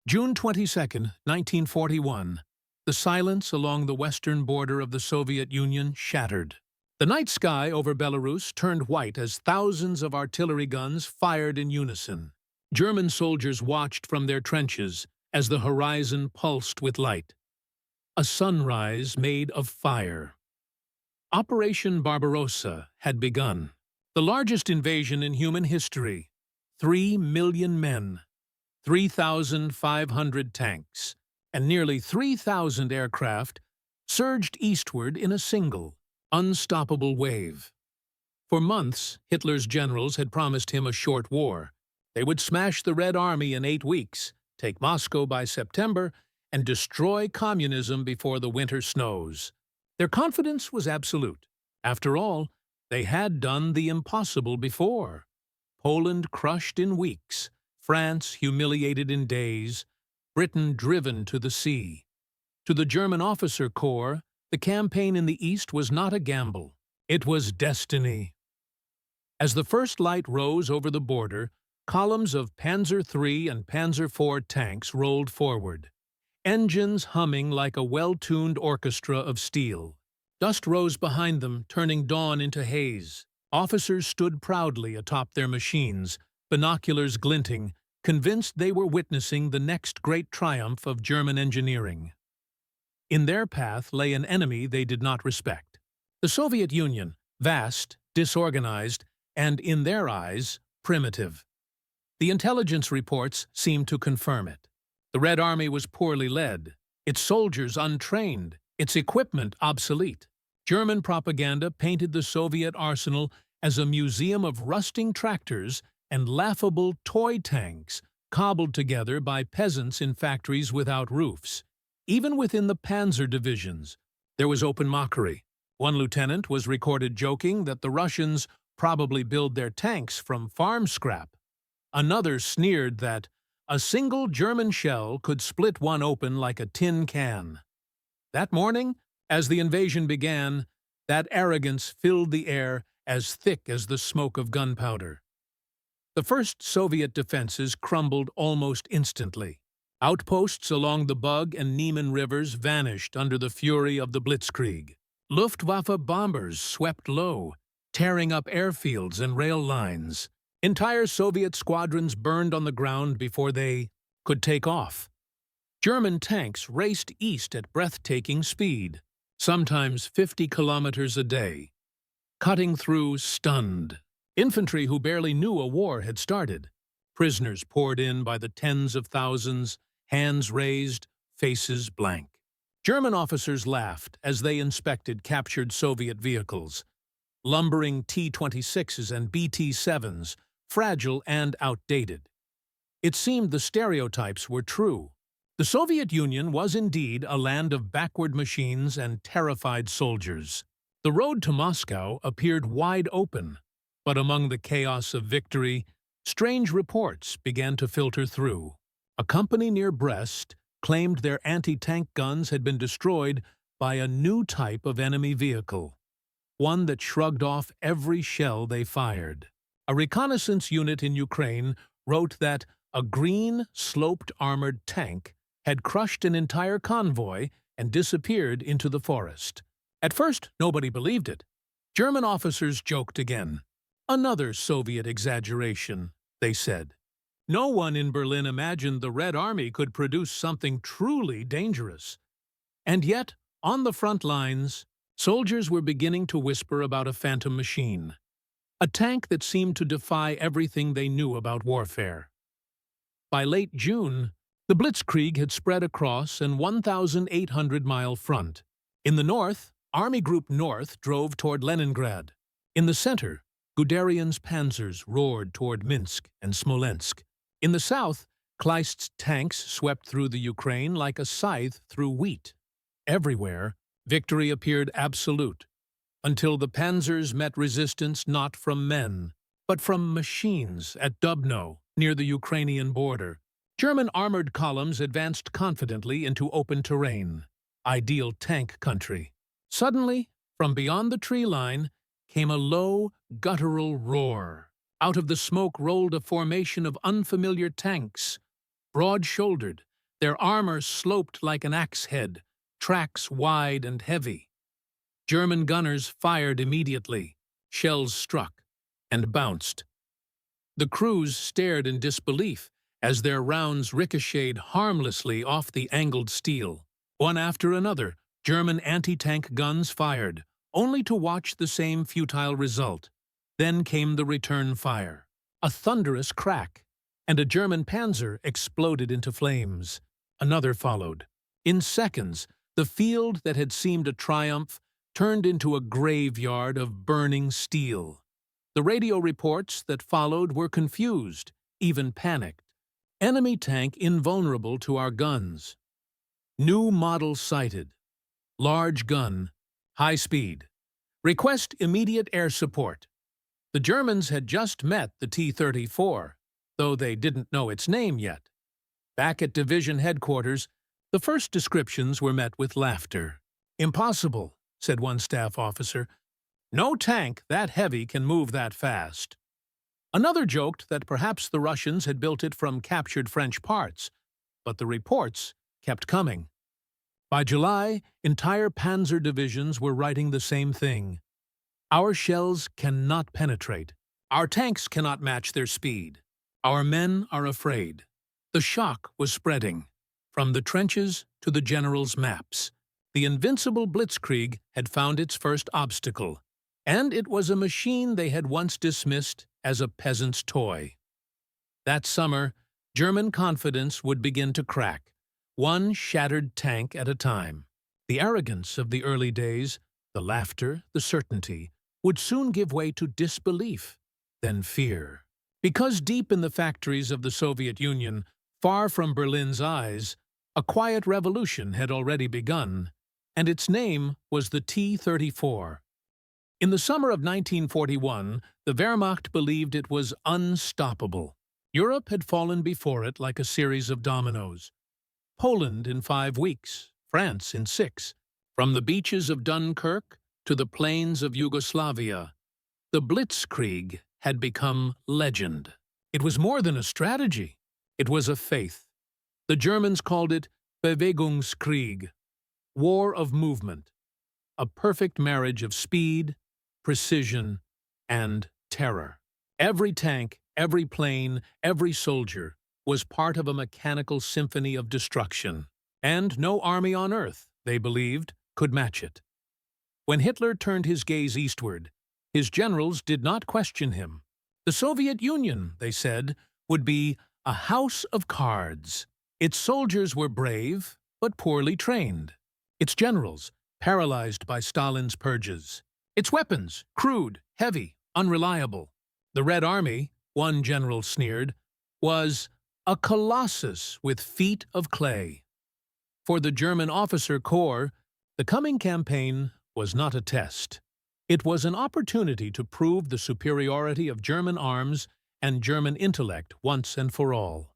June 22, 1941. The silence along the western border of the Soviet Union shattered. The night sky over Belarus turned white as thousands of artillery guns fired in unison. German soldiers watched from their trenches as the horizon pulsed with light. A sunrise made of fire. Operation Barbarossa had begun. The largest invasion in human history. 3 million men, 3,500 tanks, and nearly 3,000 aircraft surged eastward in a single, unstoppable wave. For months, Hitler's generals had promised him a short war. They would smash the Red Army in 8 weeks, take Moscow by September, and destroy communism before the winter snows. Their confidence was absolute. After all, they had done the impossible before. Poland crushed in weeks, France humiliated in days, Britain driven to the sea. To the German officer corps, the campaign in the East was not a gamble. It was destiny. As the first light rose over the border, columns of Panzer III and Panzer IV tanks rolled forward, engines humming like a well-tuned orchestra of steel. Dust rose behind them, turning dawn into haze. Officers stood proudly atop their machines, binoculars glinting, convinced they were witnessing the next great triumph of German engineering. In their path lay an enemy they did not respect. The Soviet Union, vast, disorganized, and, in their eyes, primitive. The intelligence reports seemed to confirm it. The Red Army was poorly led, its soldiers untrained, its equipment obsolete. German propaganda painted the Soviet arsenal as a museum of rusting tractors and laughable toy tanks cobbled together by peasants in factories without roofs. Even within the panzer divisions, there was open mockery. One lieutenant was recorded joking that the Russians probably build their tanks from farm scrap. Another sneered that a single German shell could split one open like a tin can. That morning, as the invasion began, that arrogance filled the air as thick as the smoke of gunpowder. The first Soviet defenses crumbled almost instantly. Outposts along the Bug and Niemen rivers vanished under the fury of the Blitzkrieg. Luftwaffe bombers swept low, tearing up airfields and rail lines. Entire Soviet squadrons burned on the ground before they could take off. German tanks raced east at breathtaking speed, sometimes 50 kilometers a day, cutting through stunned. Infantry who barely knew a war had started. Prisoners poured in by the tens of thousands, hands raised, faces blank. German officers laughed as they inspected captured Soviet vehicles, lumbering T-26s and BT-7s, fragile and outdated. It seemed the stereotypes were true. The Soviet Union was indeed a land of backward machines and terrified soldiers. The road to Moscow appeared wide open, but among the chaos of victory, strange reports began to filter through. A company near Brest claimed their anti-tank guns had been destroyed by a new type of enemy vehicle, one that shrugged off every shell they fired. A reconnaissance unit in Ukraine wrote that a green, sloped armored tank had crushed an entire convoy and disappeared into the forest. At first, nobody believed it. German officers joked again. Another Soviet exaggeration, they said. No one in Berlin imagined the Red Army could produce something truly dangerous. And yet, on the front lines, soldiers were beginning to whisper about a phantom machine, a tank that seemed to defy everything they knew about warfare. By late June, the Blitzkrieg had spread across an 1,800-mile front. In the north, Army Group North drove toward Leningrad. In the center, Guderian's panzers roared toward Minsk and Smolensk. In the south, Kleist's tanks swept through the Ukraine like a scythe through wheat. Everywhere, victory appeared absolute, until the panzers met resistance not from men, but from machines at Dubno, near the Ukrainian border. German armored columns advanced confidently into open terrain, ideal tank country. Suddenly, from beyond the tree line, came a low, guttural roar. Out of the smoke rolled a formation of unfamiliar tanks, broad-shouldered, Their armor sloped like an axe head, tracks wide and heavy. German gunners fired immediately. Shells struck and bounced. The crews stared in disbelief as their rounds ricocheted harmlessly off the angled steel. One after another, German anti-tank guns fired, only to watch the same futile result. Then came the return fire. A thunderous crack, and a German panzer exploded into flames. Another followed. In seconds, the field that had seemed a triumph turned into a graveyard of burning steel. The radio reports that followed were confused, even panicked. Enemy tank invulnerable to our guns. New model sighted. Large gun. High speed. Request immediate air support. The Germans had just met the T-34, though they didn't know its name yet. Back at division headquarters, the first descriptions were met with laughter. "Impossible," said one staff officer. "No tank that heavy can move that fast." Another joked that perhaps the Russians had built it from captured French parts, but the reports kept coming. By July, entire panzer divisions were writing the same thing. "Our shells cannot penetrate. Our tanks cannot match their speed. Our men are afraid." The shock was spreading. From the trenches to the generals' maps. The invincible Blitzkrieg had found its first obstacle, and it was a machine they had once dismissed as a peasant's toy. That summer, German confidence would begin to crack, one shattered tank at a time. The arrogance of the early days, the laughter, the certainty, would soon give way to disbelief, then fear. Because deep in the factories of the Soviet Union, far from Berlin's eyes, a quiet revolution had already begun, and its name was the T-34. In the summer of 1941, the Wehrmacht believed it was unstoppable. Europe had fallen before it like a series of dominoes. Poland in 5 weeks, France in 6. From the beaches of Dunkirk to the plains of Yugoslavia, the Blitzkrieg had become legend. It was more than a strategy. It was a faith. The Germans called it Bewegungskrieg, war of movement, a perfect marriage of speed, precision, and terror. Every tank, every plane, every soldier was part of a mechanical symphony of destruction, and no army on earth, they believed, could match it. When Hitler turned his gaze eastward, his generals did not question him. The Soviet Union, they said, would be a house of cards. Its soldiers were brave, but poorly trained. Its generals, paralyzed by Stalin's purges. Its weapons, crude, heavy, unreliable. The Red Army, one general sneered, was a colossus with feet of clay. For the German officer corps, the coming campaign was not a test. It was an opportunity to prove the superiority of German arms and German intellect once and for all.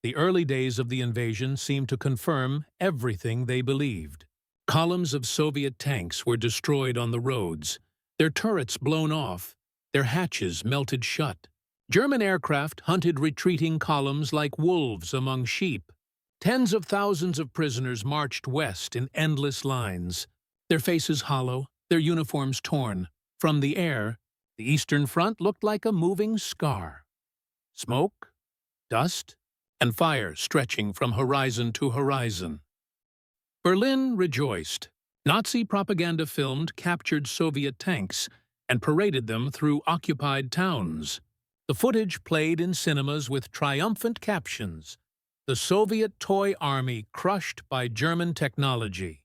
The early days of the invasion seemed to confirm everything they believed. Columns of Soviet tanks were destroyed on the roads, their turrets blown off, their hatches melted shut. German aircraft hunted retreating columns like wolves among sheep. Tens of thousands of prisoners marched west in endless lines, their faces hollow, their uniforms torn. From the air, the Eastern Front looked like a moving scar. Smoke, dust, and fire stretching from horizon to horizon. Berlin rejoiced. Nazi propaganda filmed captured Soviet tanks and paraded them through occupied towns. The footage played in cinemas with triumphant captions, "The Soviet toy army crushed by German technology."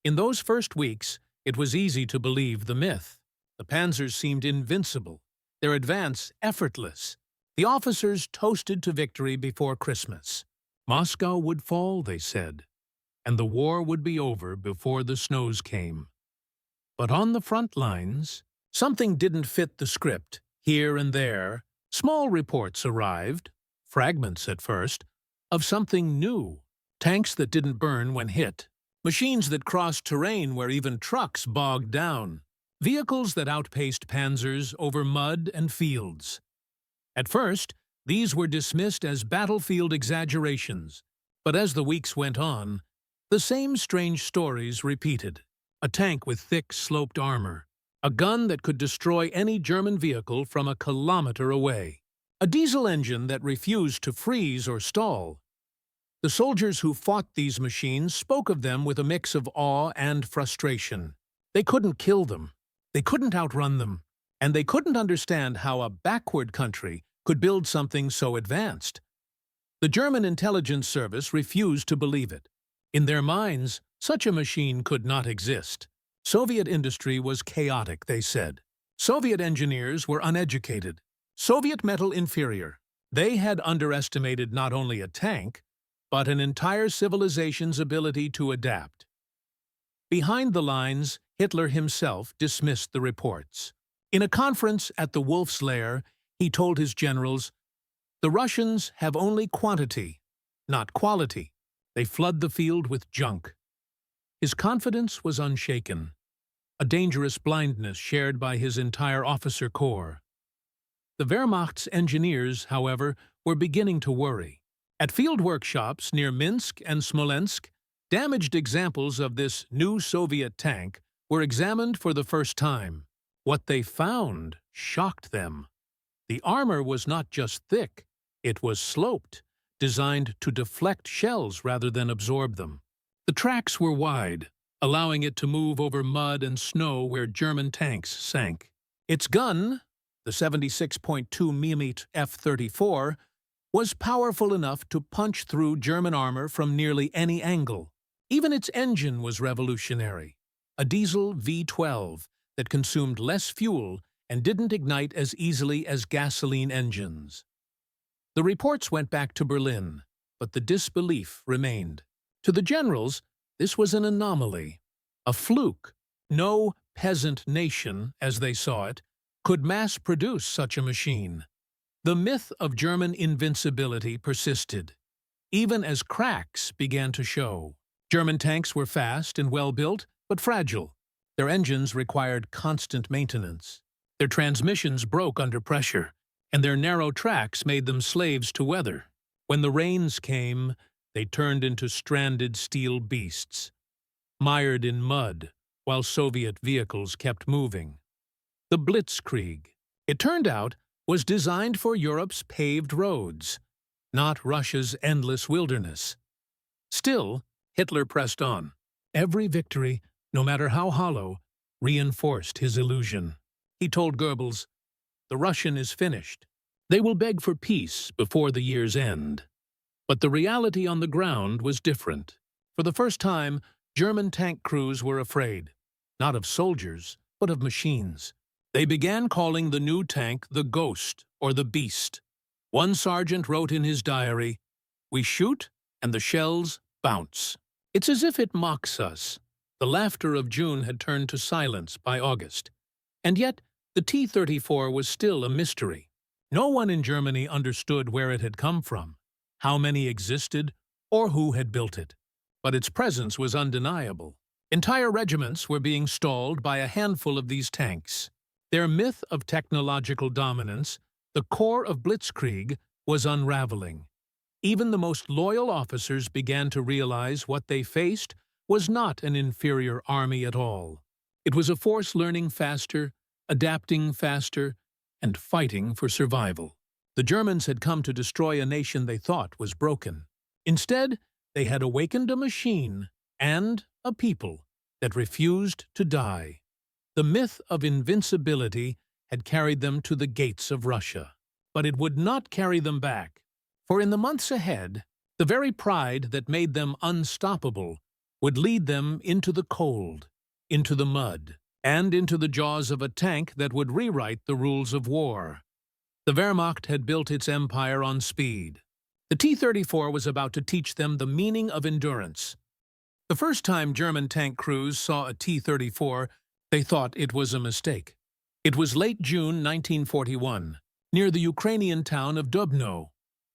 In those first weeks, it was easy to believe the myth. The panzers seemed invincible, their advance effortless. The officers toasted to victory before Christmas. Moscow would fall, they said, and the war would be over before the snows came. But on the front lines, something didn't fit the script. Here and there, small reports arrived, fragments at first, of something new. Tanks that didn't burn when hit. Machines that crossed terrain where even trucks bogged down. Vehicles that outpaced panzers over mud and fields. At first, these were dismissed as battlefield exaggerations. But as the weeks went on, the same strange stories repeated. A tank with thick, sloped armor. A gun that could destroy any German vehicle from a kilometer away. A diesel engine that refused to freeze or stall. The soldiers who fought these machines spoke of them with a mix of awe and frustration. They couldn't kill them. They couldn't outrun them. And they couldn't understand how a backward country could build something so advanced. The German intelligence service refused to believe it. In their minds, such a machine could not exist. Soviet industry was chaotic, they said. Soviet engineers were uneducated. Soviet metal inferior. They had underestimated not only a tank, but an entire civilization's ability to adapt. Behind the lines, Hitler himself dismissed the reports. In a conference at the Wolf's Lair, he told his generals, "The Russians have only quantity, not quality. They flood the field with junk." His confidence was unshaken, a dangerous blindness shared by his entire officer corps. The Wehrmacht's engineers, however, were beginning to worry. At field workshops near Minsk and Smolensk, damaged examples of this new Soviet tank were examined for the first time. What they found shocked them. The armor was not just thick, it was sloped, designed to deflect shells rather than absorb them. The tracks were wide, allowing it to move over mud and snow where German tanks sank. Its gun, the 76.2mm F-34, was powerful enough to punch through German armor from nearly any angle. Even its engine was revolutionary, a diesel V12 that consumed less fuel and didn't ignite as easily as gasoline engines. The reports went back to Berlin, but the disbelief remained. To the generals, this was an anomaly, a fluke. No peasant nation, as they saw it, could mass-produce such a machine. The myth of German invincibility persisted, even as cracks began to show. German tanks were fast and well-built, but fragile. Their engines required constant maintenance. Their transmissions broke under pressure, and their narrow tracks made them slaves to weather. When the rains came, they turned into stranded steel beasts, mired in mud, while Soviet vehicles kept moving. The Blitzkrieg, it turned out, was designed for Europe's paved roads, not Russia's endless wilderness. Still, Hitler pressed on. Every victory, no matter how hollow, reinforced his illusion. He told Goebbels, "The Russian is finished. They will beg for peace before the year's end." But the reality on the ground was different. For the first time, German tank crews were afraid, not of soldiers, but of machines. They began calling the new tank the Ghost or the Beast. One sergeant wrote in his diary, "We shoot and the shells bounce. It's as if it mocks us." The laughter of June had turned to silence by August. And yet, the T-34 was still a mystery. No one in Germany understood where it had come from, how many existed, or who had built it. But its presence was undeniable. Entire regiments were being stalled by a handful of these tanks. Their myth of technological dominance, the core of Blitzkrieg, was unraveling. Even the most loyal officers began to realize what they faced was not an inferior army at all. It was a force learning faster, adapting faster, and fighting for survival. The Germans had come to destroy a nation they thought was broken. Instead, they had awakened a machine and a people that refused to die. The myth of invincibility had carried them to the gates of Russia. But it would not carry them back. For in the months ahead, the very pride that made them unstoppable would lead them into the cold, into the mud, and into the jaws of a tank that would rewrite the rules of war. The Wehrmacht had built its empire on speed. The T-34 was about to teach them the meaning of endurance. The first time German tank crews saw a T-34, they thought it was a mistake. It was late June 1941, near the Ukrainian town of Dubno.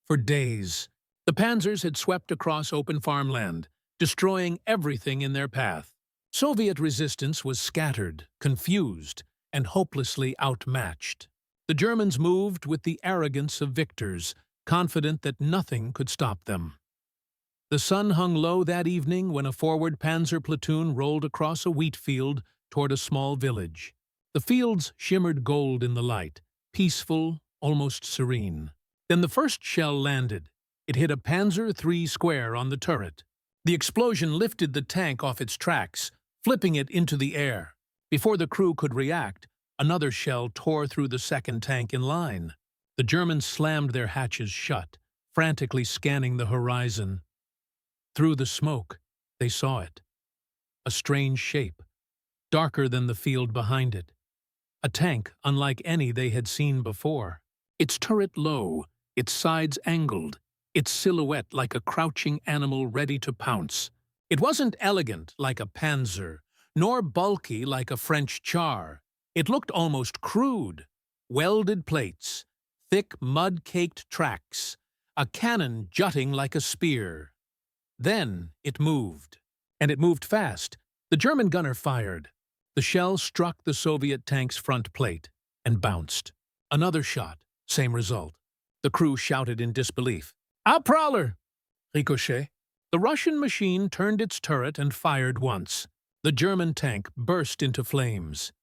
For days, the panzers had swept across open farmland, destroying everything in their path. Soviet resistance was scattered, confused, and hopelessly outmatched. The Germans moved with the arrogance of victors, confident that nothing could stop them. The sun hung low that evening when a forward panzer platoon rolled across a wheat field toward a small village. The fields shimmered gold in the light, peaceful, almost serene. Then the first shell landed. It hit a Panzer III square on the turret. The explosion lifted the tank off its tracks, flipping it into the air. Before the crew could react, another shell tore through the second tank in line. The Germans slammed their hatches shut, frantically scanning the horizon. Through the smoke, they saw it. A strange shape, darker than the field behind it. A tank unlike any they had seen before. Its turret low, its sides angled, its silhouette like a crouching animal ready to pounce. It wasn't elegant like a Panzer, nor bulky like a French char. It looked almost crude. Welded plates, thick mud-caked tracks, a cannon jutting like a spear. Then it moved. And it moved fast. The German gunner fired. The shell struck the Soviet tank's front plate and bounced. Another shot, same result. The crew shouted in disbelief. "A prowler!" Ricochet. The Russian machine turned its turret and fired once. The German tank burst into flames.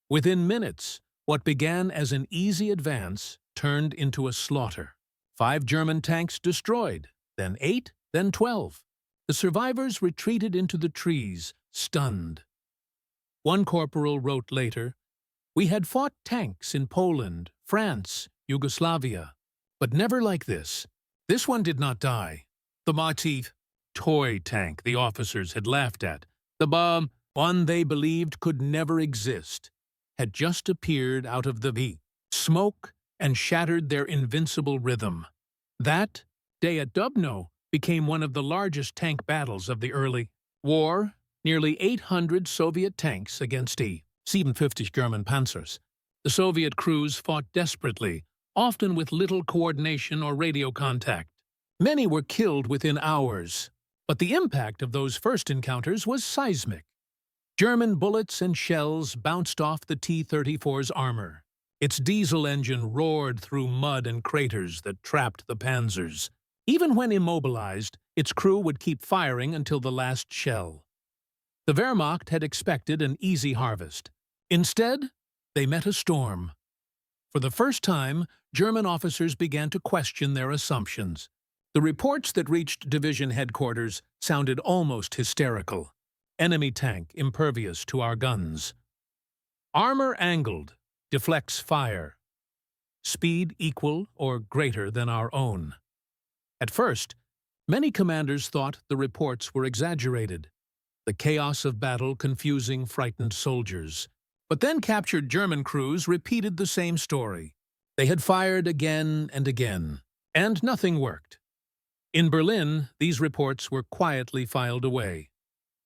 Within minutes, what began as an easy advance turned into a slaughter. 5 German tanks destroyed, then 8, then 12. The survivors retreated into the trees, stunned. One corporal wrote later, "We had fought tanks in Poland, France, Yugoslavia, but never like this. This one did not die." The motif, toy tank the officers had laughed at, the bomb, one they believed could never exist, had just appeared out of the smoke and shattered their invincible rhythm. That day at Dubno became one of the largest tank battles of the early war. Nearly 800 Soviet tanks against 57 German panzers. The Soviet crews fought desperately, often with little coordination or radio contact. Many were killed within hours, but the impact of those first encounters was seismic. German bullets and shells bounced off the T-34's armor. Its diesel engine roared through mud and craters that trapped the panzers. Even when immobilized, its crew would keep firing until the last shell. The Wehrmacht had expected an easy harvest. Instead, they met a storm. For the first time, German officers began to question their assumptions. The reports that reached division headquarters sounded almost hysterical. Enemy tank impervious to our guns. Armor angled, deflects fire. Speed equal or greater than our own. At first, many commanders thought the reports were exaggerated. The chaos of battle confusing frightened soldiers. But then captured German crews repeated the same story. They had fired again and again, and nothing worked. In Berlin, these reports were quietly filed away.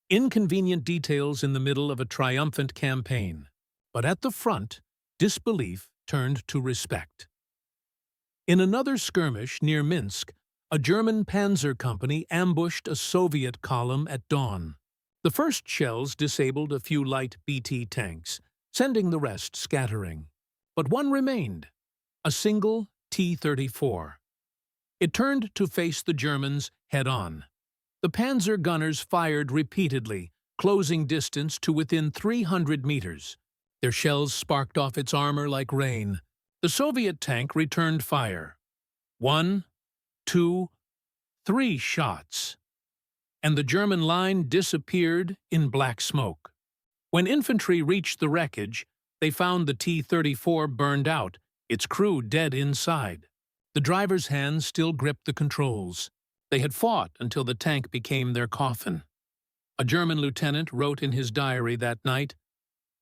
Inconvenient details in the middle of a triumphant campaign. But at the front, disbelief turned to respect. In another skirmish near Minsk, a German panzer company ambushed a Soviet column at dawn. The first shells disabled a few light BT tanks, sending the rest scattering. But one remained, a single T-34. It turned to face the Germans head-on. The panzer gunners fired repeatedly, closing distance to within 300 meters. Their shells sparked off its armor like rain. The Soviet tank returned fire. 1, 2, 3 shots. And the German line disappeared in black smoke. When infantry reached the wreckage, they found the T-34 burned out, its crew dead inside. The driver's hands still gripped the controls. They had fought until the tank became their coffin. A German lieutenant wrote in his diary that night,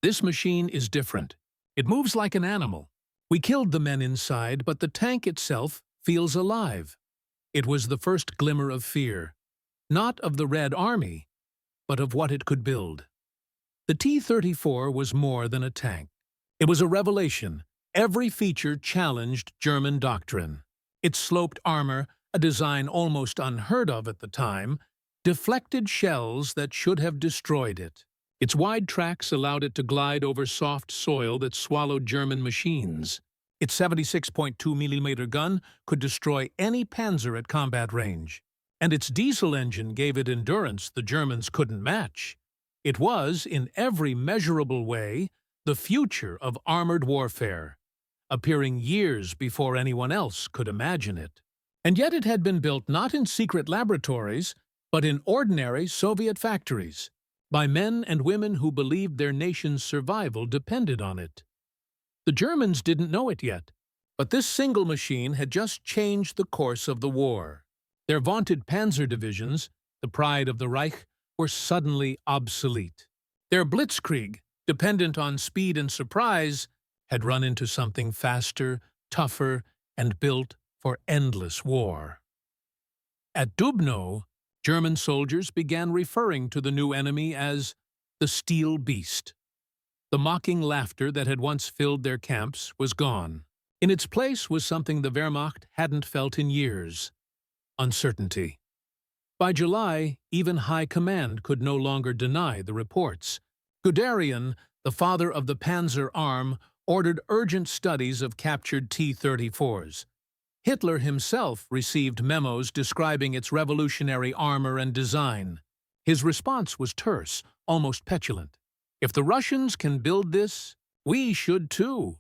"This machine is different. It moves like an animal. We killed the men inside, but the tank itself feels alive." It was the first glimmer of fear. Not of the Red Army, but of what it could build. The T-34 was more than a tank. It was a revelation. Every feature challenged German doctrine. Its sloped armor, a design almost unheard of at the time, deflected shells that should have destroyed it. Its wide tracks allowed it to glide over soft soil that swallowed German machines. Its 76.2mm gun could destroy any panzer at combat range. and its diesel engine gave it endurance the Germans couldn't match. It was, in every measurable way, the future of armored warfare, appearing years before anyone else could imagine it. And yet it had been built not in secret laboratories, but in ordinary Soviet factories, by men and women who believed their nation's survival depended on it. The Germans didn't know it yet, but this single machine had just changed the course of the war. Their vaunted panzer divisions, the pride of the Reich, were suddenly obsolete. Their Blitzkrieg, dependent on speed and surprise, had run into something faster, tougher, and built for endless war. At Dubno, German soldiers began referring to the new enemy as the Steel Beast. The mocking laughter that had once filled their camps was gone. In its place was something the Wehrmacht hadn't felt in years: uncertainty. By July, even high command could no longer deny the reports. Guderian, the father of the Panzer Arm, ordered urgent studies of captured T-34s. Hitler himself received memos describing its revolutionary armor and design. His response was terse, almost petulant. If the Russians can build this, we should too.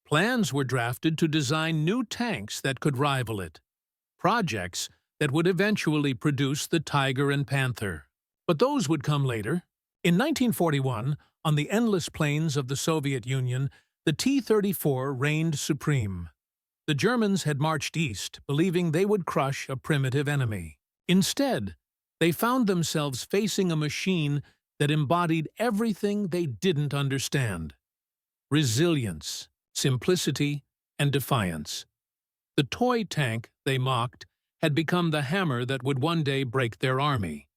Plans were drafted to design new tanks that could rival it. Projects that would eventually produce the Tiger and Panther. But those would come later. In 1941, on the endless plains of the Soviet Union, the T-34 reigned supreme. The Germans had marched east, believing they would crush a primitive enemy. Instead, they found themselves facing a machine that embodied everything they didn't understand: resilience, simplicity, and defiance. The toy tank they mocked had become the hammer that would one day break their army.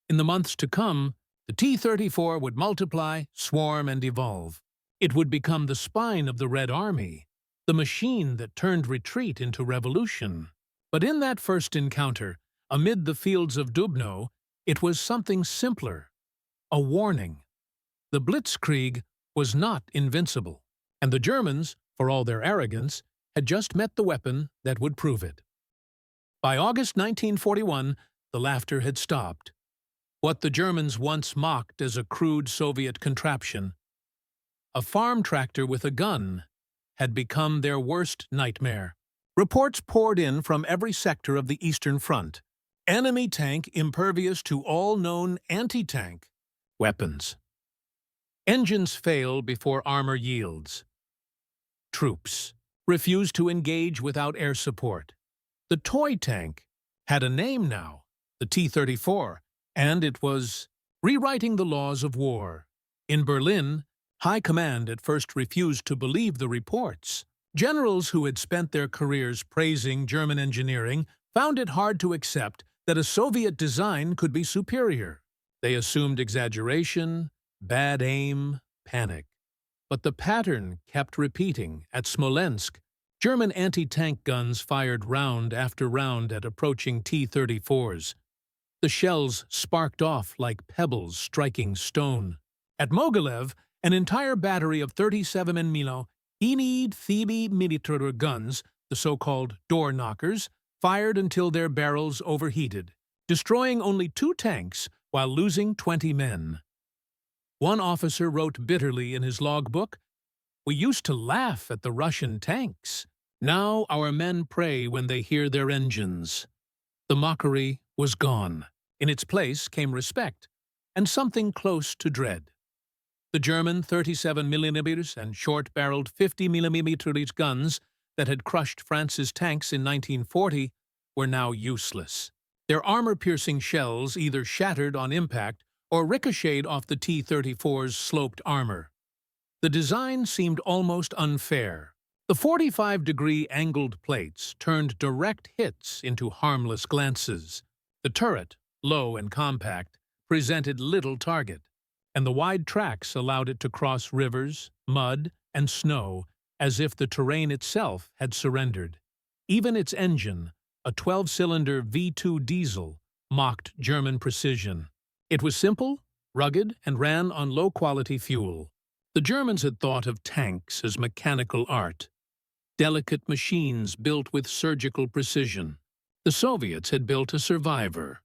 In the months to come, the T-34 would multiply, swarm, and evolve. It would become the spine of the Red Army, the machine that turned retreat into revolution. But in that first encounter, amid the fields of Dubno, it was something simpler: a warning. The Blitzkrieg was not invincible, and the Germans, for all their arrogance, had just met the weapon that would prove it. By August 1941, the laughter had stopped. What the Germans once mocked as a crude Soviet contraption, a farm tractor with a gun, had become their worst nightmare. Reports poured in from every sector of the Eastern Front. Enemy tank impervious to all known anti-tank weapons. Engines fail before armor yields. Troops refuse to engage without air support. The toy tank had a name now, the T-34, and it was rewriting the laws of war. In Berlin, High Command at first refused to believe the reports. Generals who had spent their careers praising German engineering found it hard to accept that a Soviet design could be superior. They assumed exaggeration, bad aim, panic. But the pattern kept repeating. At Smolensk, German anti-tank guns fired round after round at approaching T-34s. The shells sparked off like pebbles striking stone. At Mogilev, an entire battery of 37mm mm guns, the so-called door knockers, fired until their barrels overheated, destroying only 2 tanks while losing 20 men. One officer wrote bitterly in his logbook, "We used to laugh at the Russian tanks. Now our men pray when they hear their engines." The mockery was gone. In its place came respect, and something close to dread. The German 37mm and short-barreled 50mm guns that had crushed France's tanks in 1940 were now useless. Their armor-piercing shells either shattered on impact or ricocheted off the T-34's sloped armor. The design seemed almost unfair. The 45-degree angled plates turned direct hits into harmless glances. The turret, low and compact, presented little target, and the wide tracks allowed it to cross rivers, mud, and snow as if the terrain itself had surrendered. Even its engine, a 12-cylinder V2 diesel, mocked German precision. It was simple, rugged, and ran on low-quality fuel. The Germans had thought of tanks as mechanical art, delicate machines built with surgical precision. The Soviets had built a survivor.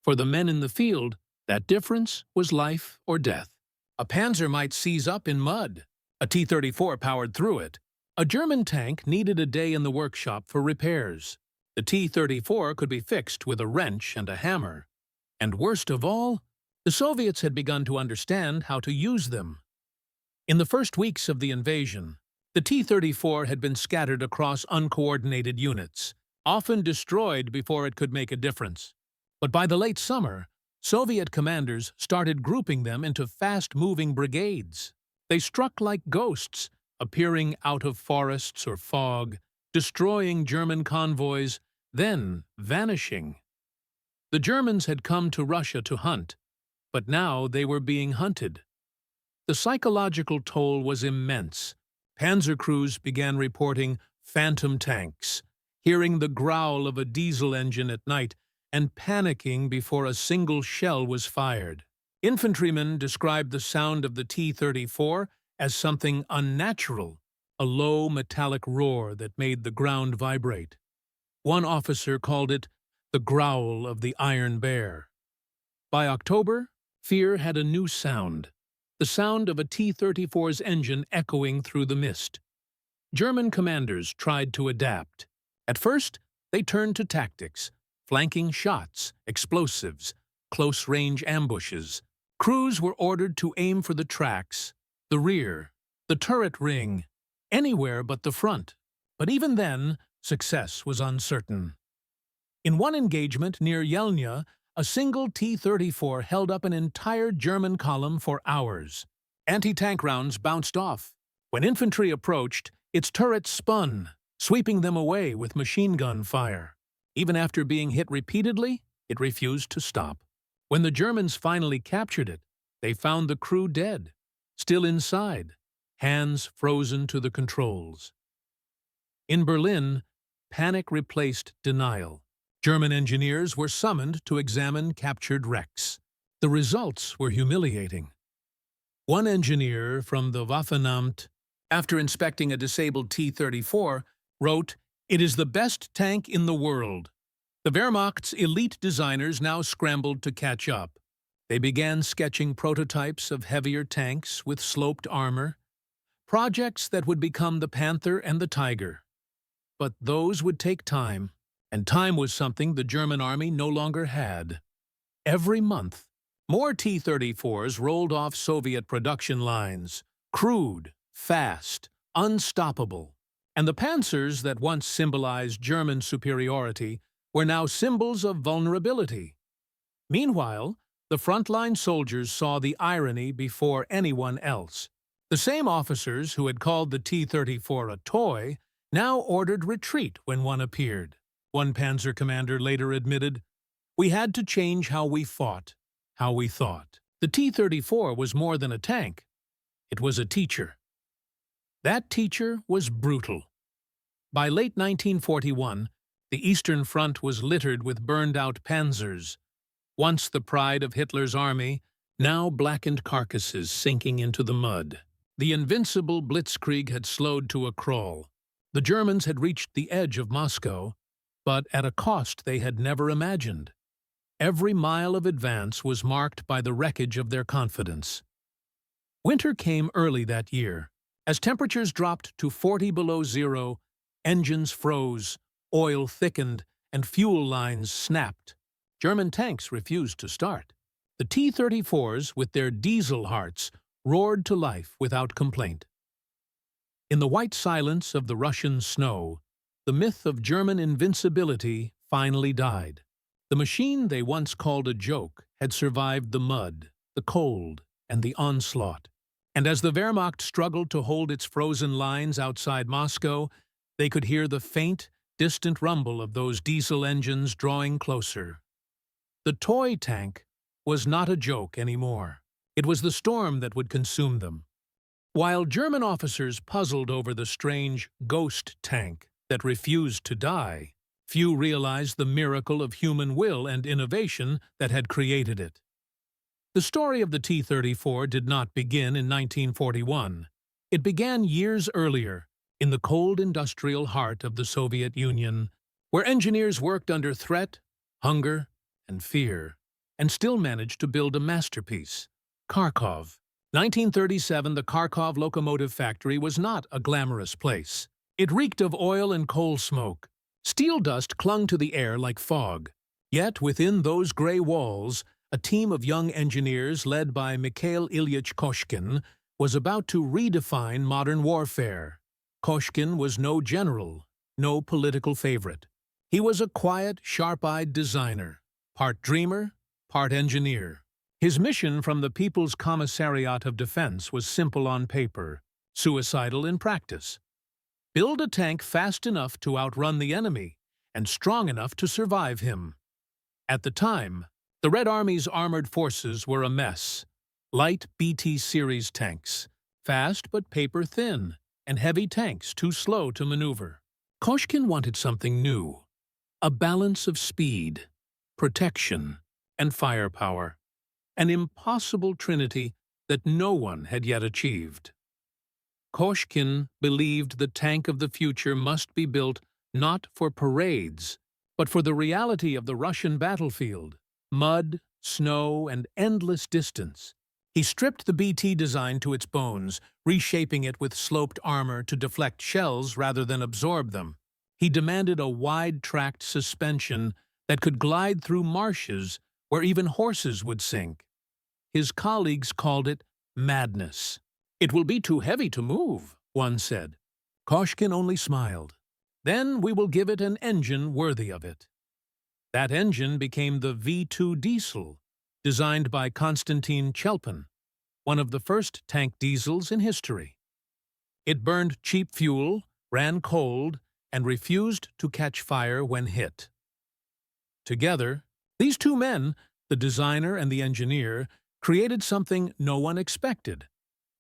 For the men in the field, that difference was life or death. A Panzer might seize up in mud. A T-34 powered through it. A German tank needed a day in the workshop for repairs. The T-34 could be fixed with a wrench and a hammer. And worst of all, the Soviets had begun to understand how to use them. In the first weeks of the invasion, the T-34 had been scattered across uncoordinated units, often destroyed before it could make a difference. But by the late summer, Soviet commanders started grouping them into fast-moving brigades. They struck like ghosts, appearing out of forests or fog, destroying German convoys, then vanishing. The Germans had come to Russia to hunt, but now they were being hunted. The psychological toll was immense. Panzer crews began reporting phantom tanks, hearing the growl of a diesel engine at night, and panicking before a single shell was fired. Infantrymen described the sound of the T-34 as something unnatural, a low metallic roar that made the ground vibrate. One officer called it the growl of the Iron Bear. By October, fear had a new sound, the sound of a T-34's engine echoing through the mist. German commanders tried to adapt. At first, they turned to tactics, flanking shots, explosives, close-range ambushes. Crews were ordered to aim for the tracks, the rear, the turret ring, anywhere but the front. But even then, success was uncertain. In one engagement near Yelnya, a single T-34 held up an entire German column for hours. Anti-tank rounds bounced off. When infantry approached, its turret spun, sweeping them away with machine gun fire. Even after being hit repeatedly, it refused to stop. When the Germans finally captured it, they found the crew dead, still inside, hands frozen to the controls. In Berlin, panic replaced denial. German engineers were summoned to examine captured wrecks. The results were humiliating. One engineer from the Waffenamt, after inspecting a disabled T-34, wrote, "It is the best tank in the world." The Wehrmacht's elite designers now scrambled to catch up. They began sketching prototypes of heavier tanks with sloped armor, projects that would become the Panther and the Tiger. But those would take time. And time was something the German army no longer had. Every month, more T-34s rolled off Soviet production lines, crude, fast, unstoppable. And the Panzers that once symbolized German superiority were now symbols of vulnerability. Meanwhile, the frontline soldiers saw the irony before anyone else. The same officers who had called the T-34 a toy now ordered retreat when one appeared. One Panzer commander later admitted, "We had to change how we fought, how we thought." The T-34 was more than a tank. It was a teacher. That teacher was brutal. By late 1941, the Eastern Front was littered with burned-out panzers. Once the pride of Hitler's army, now blackened carcasses sinking into the mud. The invincible Blitzkrieg had slowed to a crawl. The Germans had reached the edge of Moscow, but at a cost they had never imagined. Every mile of advance was marked by the wreckage of their confidence. Winter came early that year. As temperatures dropped to 40 below zero, engines froze, oil thickened, and fuel lines snapped. German tanks refused to start. The T-34s, with their diesel hearts, roared to life without complaint. In the white silence of the Russian snow, the myth of German invincibility finally died. The machine they once called a joke had survived the mud, the cold, and the onslaught. And as the Wehrmacht struggled to hold its frozen lines outside Moscow, they could hear the faint, distant rumble of those diesel engines drawing closer. The toy tank was not a joke anymore. It was the storm that would consume them. While German officers puzzled over the strange ghost tank that refused to die, few realized the miracle of human will and innovation that had created it. The story of the T-34 did not begin in 1941. It began years earlier, in the cold industrial heart of the Soviet Union, where engineers worked under threat, hunger, and fear, and still managed to build a masterpiece. Kharkov. 1937, the Kharkov locomotive factory was not a glamorous place. It reeked of oil and coal smoke. Steel dust clung to the air like fog. Yet within those gray walls, a team of young engineers led by Mikhail Ilyich Koshkin was about to redefine modern warfare. Koshkin was no general, no political favorite. He was a quiet, sharp-eyed designer, part dreamer, part engineer. His mission from the People's Commissariat of Defense was simple on paper, suicidal in practice. Build a tank fast enough to outrun the enemy and strong enough to survive him. At the time, the Red Army's armored forces were a mess. Light BT series tanks, fast but paper-thin, and heavy tanks too slow to maneuver. Koshkin wanted something new, a balance of speed, protection, and firepower, an impossible trinity that no one had yet achieved. Koshkin believed the tank of the future must be built not for parades, but for the reality of the Russian battlefield, mud, snow, and endless distance. He stripped the BT design to its bones, reshaping it with sloped armor to deflect shells rather than absorb them. He demanded a wide-tracked suspension that could glide through marshes where even horses would sink. His colleagues called it madness. "It will be too heavy to move," one said. Koshkin only smiled. "Then we will give it an engine worthy of it." That engine became the V2 diesel, designed by Konstantin Chelpin, one of the first tank diesels in history. It burned cheap fuel, ran cold, and refused to catch fire when hit. Together, these two men, the designer and the engineer, created something no one expected: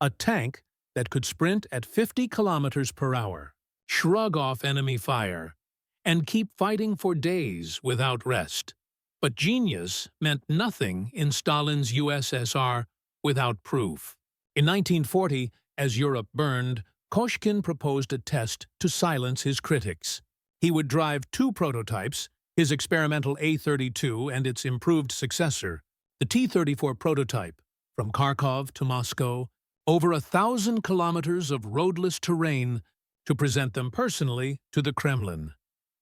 a tank that could sprint at 50 kilometers per hour, shrug off enemy fire, and keep fighting for days without rest. But genius meant nothing in Stalin's USSR without proof. In 1940, as Europe burned, Koshkin proposed a test to silence his critics. He would drive two prototypes, his experimental A-32 and its improved successor, the T-34 prototype, from Kharkov to Moscow, over 1,000 kilometers of roadless terrain, to present them personally to the Kremlin.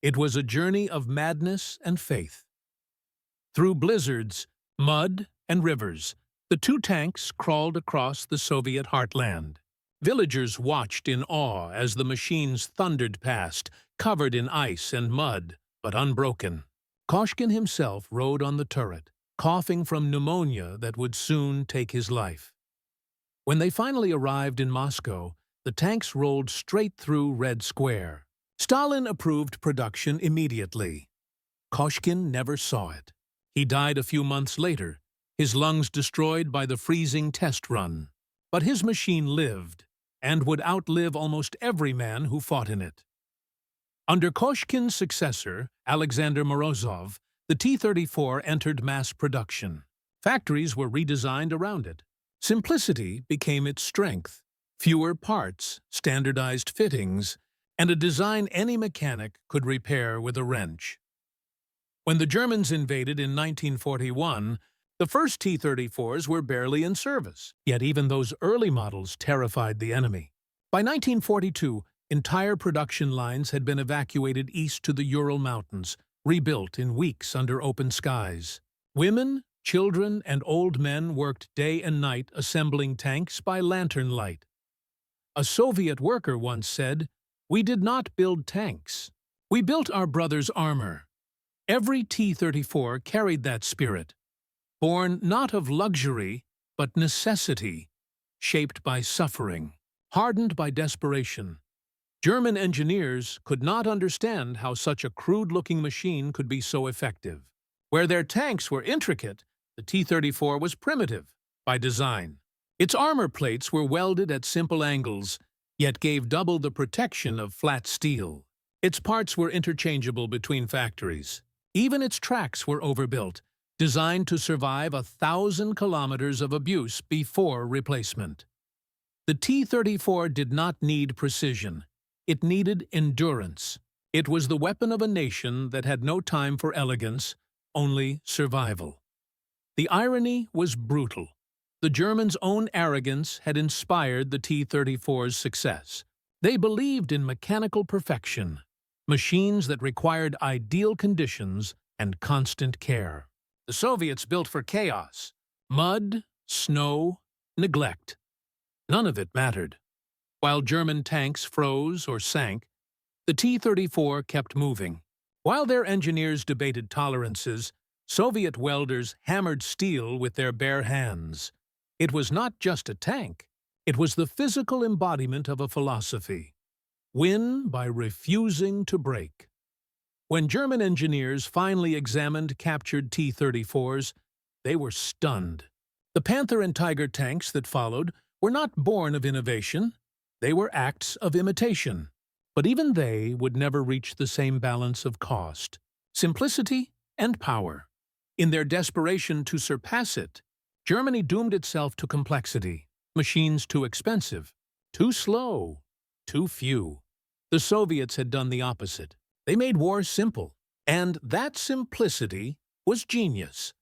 It was a journey of madness and faith. Through blizzards, mud, and rivers, the two tanks crawled across the Soviet heartland. Villagers watched in awe as the machines thundered past, covered in ice and mud, but unbroken. Koshkin himself rode on the turret, coughing from pneumonia that would soon take his life. When they finally arrived in Moscow, the tanks rolled straight through Red Square. Stalin approved production immediately. Koshkin never saw it. He died a few months later, his lungs destroyed by the freezing test run. But his machine lived, and would outlive almost every man who fought in it. Under Koshkin's successor, Alexander Morozov, the T-34 entered mass production. Factories were redesigned around it. Simplicity became its strength. Fewer parts, standardized fittings, and a design any mechanic could repair with a wrench. When the Germans invaded in 1941, the first T-34s were barely in service, yet even those early models terrified the enemy. By 1942, entire production lines had been evacuated east to the Ural Mountains, rebuilt in weeks under open skies. Women, children, and old men worked day and night assembling tanks by lantern light. A Soviet worker once said, "We did not build tanks. We built our brothers' armor." Every T-34 carried that spirit, born not of luxury, but necessity, shaped by suffering, hardened by desperation. German engineers could not understand how such a crude-looking machine could be so effective. Where their tanks were intricate, the T-34 was primitive by design. Its armor plates were welded at simple angles, yet gave double the protection of flat steel. Its parts were interchangeable between factories. Even its tracks were overbuilt, designed to survive 1,000 kilometers of abuse before replacement. The T-34 did not need precision. It needed endurance. It was the weapon of a nation that had no time for elegance, only survival. The irony was brutal. The Germans' own arrogance had inspired the T-34's success. They believed in mechanical perfection, machines that required ideal conditions and constant care. The Soviets built for chaos. Mud, snow, neglect. None of it mattered. While German tanks froze or sank, the T-34 kept moving. While their engineers debated tolerances, Soviet welders hammered steel with their bare hands. It was not just a tank. It was the physical embodiment of a philosophy. Win by refusing to break. When German engineers finally examined captured T-34s, they were stunned. The Panther and Tiger tanks that followed were not born of innovation. They were acts of imitation. But even they would never reach the same balance of cost, simplicity, and power. In their desperation to surpass it, Germany doomed itself to complexity, machines too expensive, too slow, too few. The Soviets had done the opposite. They made war simple, and that simplicity was genius.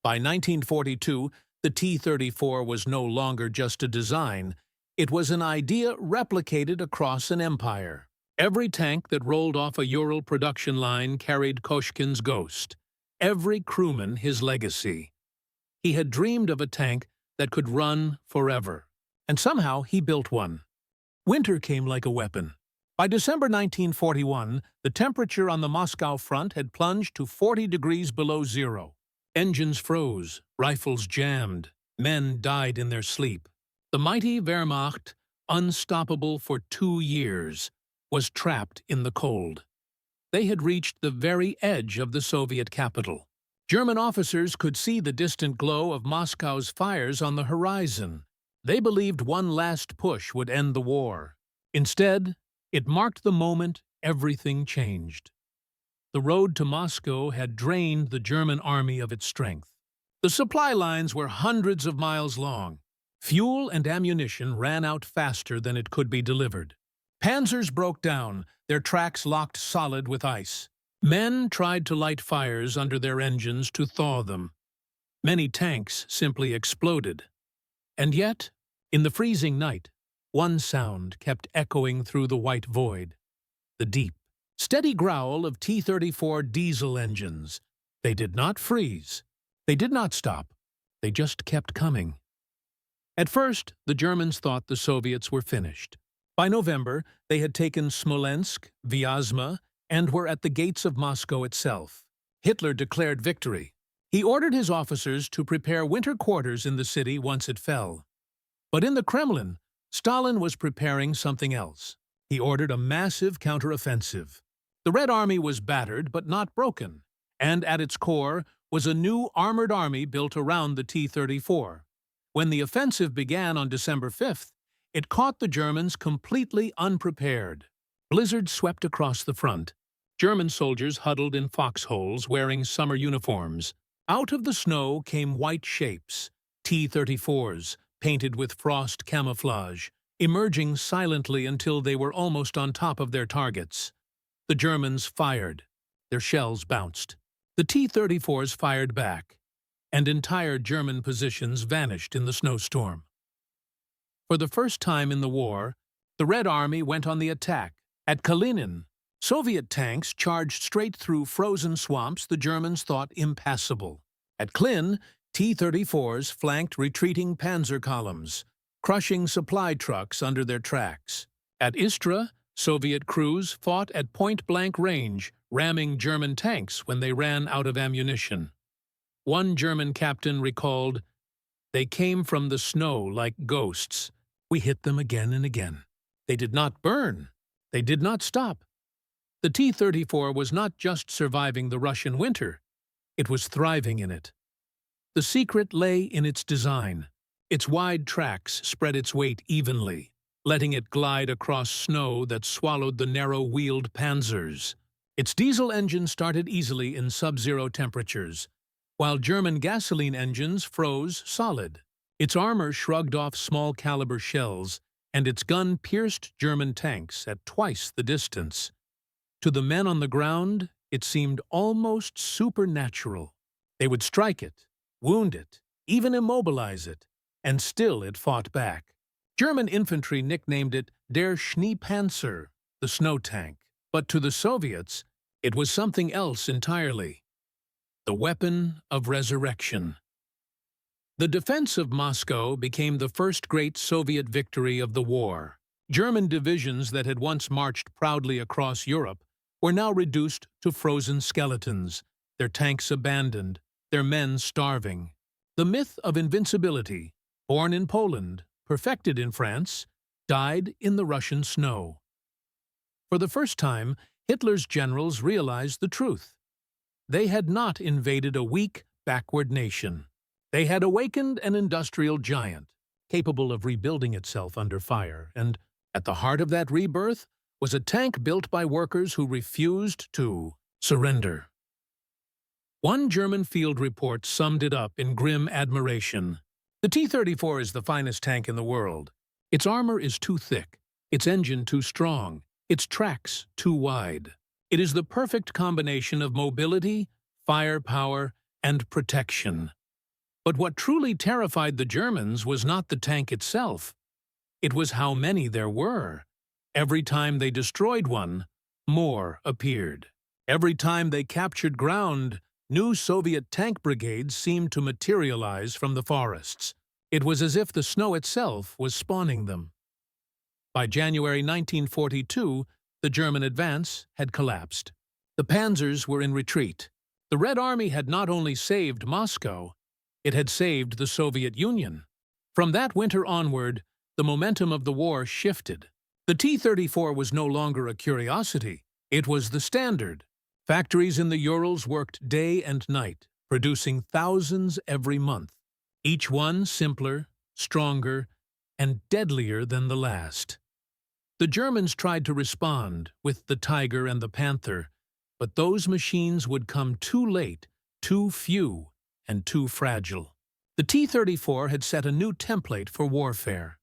By 1942, the T-34 was no longer just a design. It was an idea replicated across an empire. Every tank that rolled off a Ural production line carried Koshkin's ghost. Every crewman his legacy. He had dreamed of a tank that could run forever, and somehow he built one. Winter came like a weapon. By December 1941, the temperature on the Moscow front had plunged to 40 degrees below zero. Engines froze, rifles jammed, men died in their sleep. The mighty Wehrmacht, unstoppable for 2 years, was trapped in the cold. They had reached the very edge of the Soviet capital. German officers could see the distant glow of Moscow's fires on the horizon. They believed one last push would end the war. Instead, it marked the moment everything changed. The road to Moscow had drained the German army of its strength. The supply lines were hundreds of miles long. Fuel and ammunition ran out faster than it could be delivered. Panzers broke down, their tracks locked solid with ice. Men tried to light fires under their engines to thaw them. Many tanks simply exploded. And yet, in the freezing night, one sound kept echoing through the white void. The deep, steady growl of T-34 diesel engines. They did not freeze. They did not stop. They just kept coming. At first, the Germans thought the Soviets were finished. By November, they had taken Smolensk, Vyazma, and were at the gates of Moscow itself. Hitler declared victory. He ordered his officers to prepare winter quarters in the city once it fell. But in the Kremlin, Stalin was preparing something else. He ordered a massive counteroffensive. The Red Army was battered but not broken, and at its core was a new armored army built around the T-34. When the offensive began on December 5th, it caught the Germans completely unprepared. Blizzard swept across the front. German soldiers huddled in foxholes wearing summer uniforms. Out of the snow came white shapes, T-34s, painted with frost camouflage, emerging silently until they were almost on top of their targets. The Germans fired. Their shells bounced. The T-34s fired back, and entire German positions vanished in the snowstorm. For the first time in the war, the Red Army went on the attack. At Kalinin, Soviet tanks charged straight through frozen swamps the Germans thought impassable. At Klin, T-34s flanked retreating panzer columns, crushing supply trucks under their tracks. At Istra, Soviet crews fought at point-blank range, ramming German tanks when they ran out of ammunition. One German captain recalled, "They came from the snow like ghosts. We hit them again and again. They did not burn. They did not stop." The T-34 was not just surviving the Russian winter. It was thriving in it. The secret lay in its design. Its wide tracks spread its weight evenly, letting it glide across snow that swallowed the narrow-wheeled panzers. Its diesel engine started easily in sub-zero temperatures, while German gasoline engines froze solid. Its armor shrugged off small-caliber shells, and its gun pierced German tanks at twice the distance. To the men on the ground, it seemed almost supernatural. They would strike it, wound it, even immobilize it, and still it fought back. German infantry nicknamed it Der Schneepanzer, the snow tank. But to the Soviets, it was something else entirely. The weapon of resurrection. The defense of Moscow became the first great Soviet victory of the war. German divisions that had once marched proudly across Europe were now reduced to frozen skeletons, their tanks abandoned, their men starving. The myth of invincibility, born in Poland, perfected in France, died in the Russian snow. For the first time, Hitler's generals realized the truth. They had not invaded a weak, backward nation. They had awakened an industrial giant, capable of rebuilding itself under fire, and at the heart of that rebirth was a tank built by workers who refused to surrender. One German field report summed it up in grim admiration. The T-34 is the finest tank in the world. Its armor is too thick, its engine too strong, its tracks too wide. It is the perfect combination of mobility, firepower, and protection. But what truly terrified the Germans was not the tank itself. It was how many there were. Every time they destroyed one, more appeared. Every time they captured ground, new Soviet tank brigades seemed to materialize from the forests. It was as if the snow itself was spawning them. By January 1942, the German advance had collapsed. The panzers were in retreat. The Red Army had not only saved Moscow, it had saved the Soviet Union. From that winter onward, the momentum of the war shifted. The T-34 was no longer a curiosity. It was the standard. Factories in the Urals worked day and night, producing thousands every month, each one simpler, stronger, and deadlier than the last. The Germans tried to respond with the Tiger and the Panther, but those machines would come too late, too few, and too fragile. The T-34 had set a new template for warfare,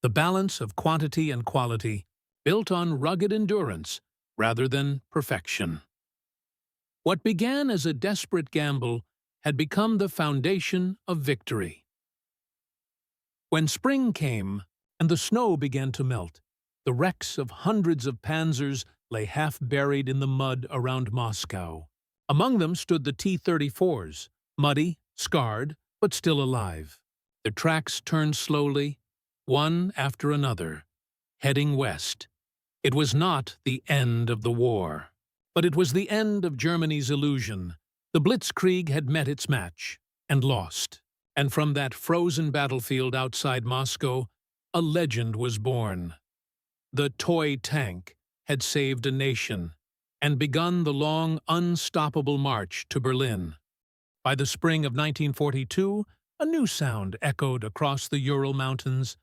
the balance of quantity and quality, built on rugged endurance rather than perfection. What began as a desperate gamble had become the foundation of victory. When spring came and the snow began to melt, the wrecks of hundreds of panzers lay half buried in the mud around Moscow. Among them stood the T-34s, muddy, scarred, but still alive. Their tracks turned slowly, one after another, heading west. It was not the end of the war, but it was the end of Germany's illusion. The Blitzkrieg had met its match and lost. And from that frozen battlefield outside Moscow, a legend was born. The toy tank had saved a nation and begun the long, unstoppable march to Berlin. By the spring of 1942, a new sound echoed across the Ural Mountains,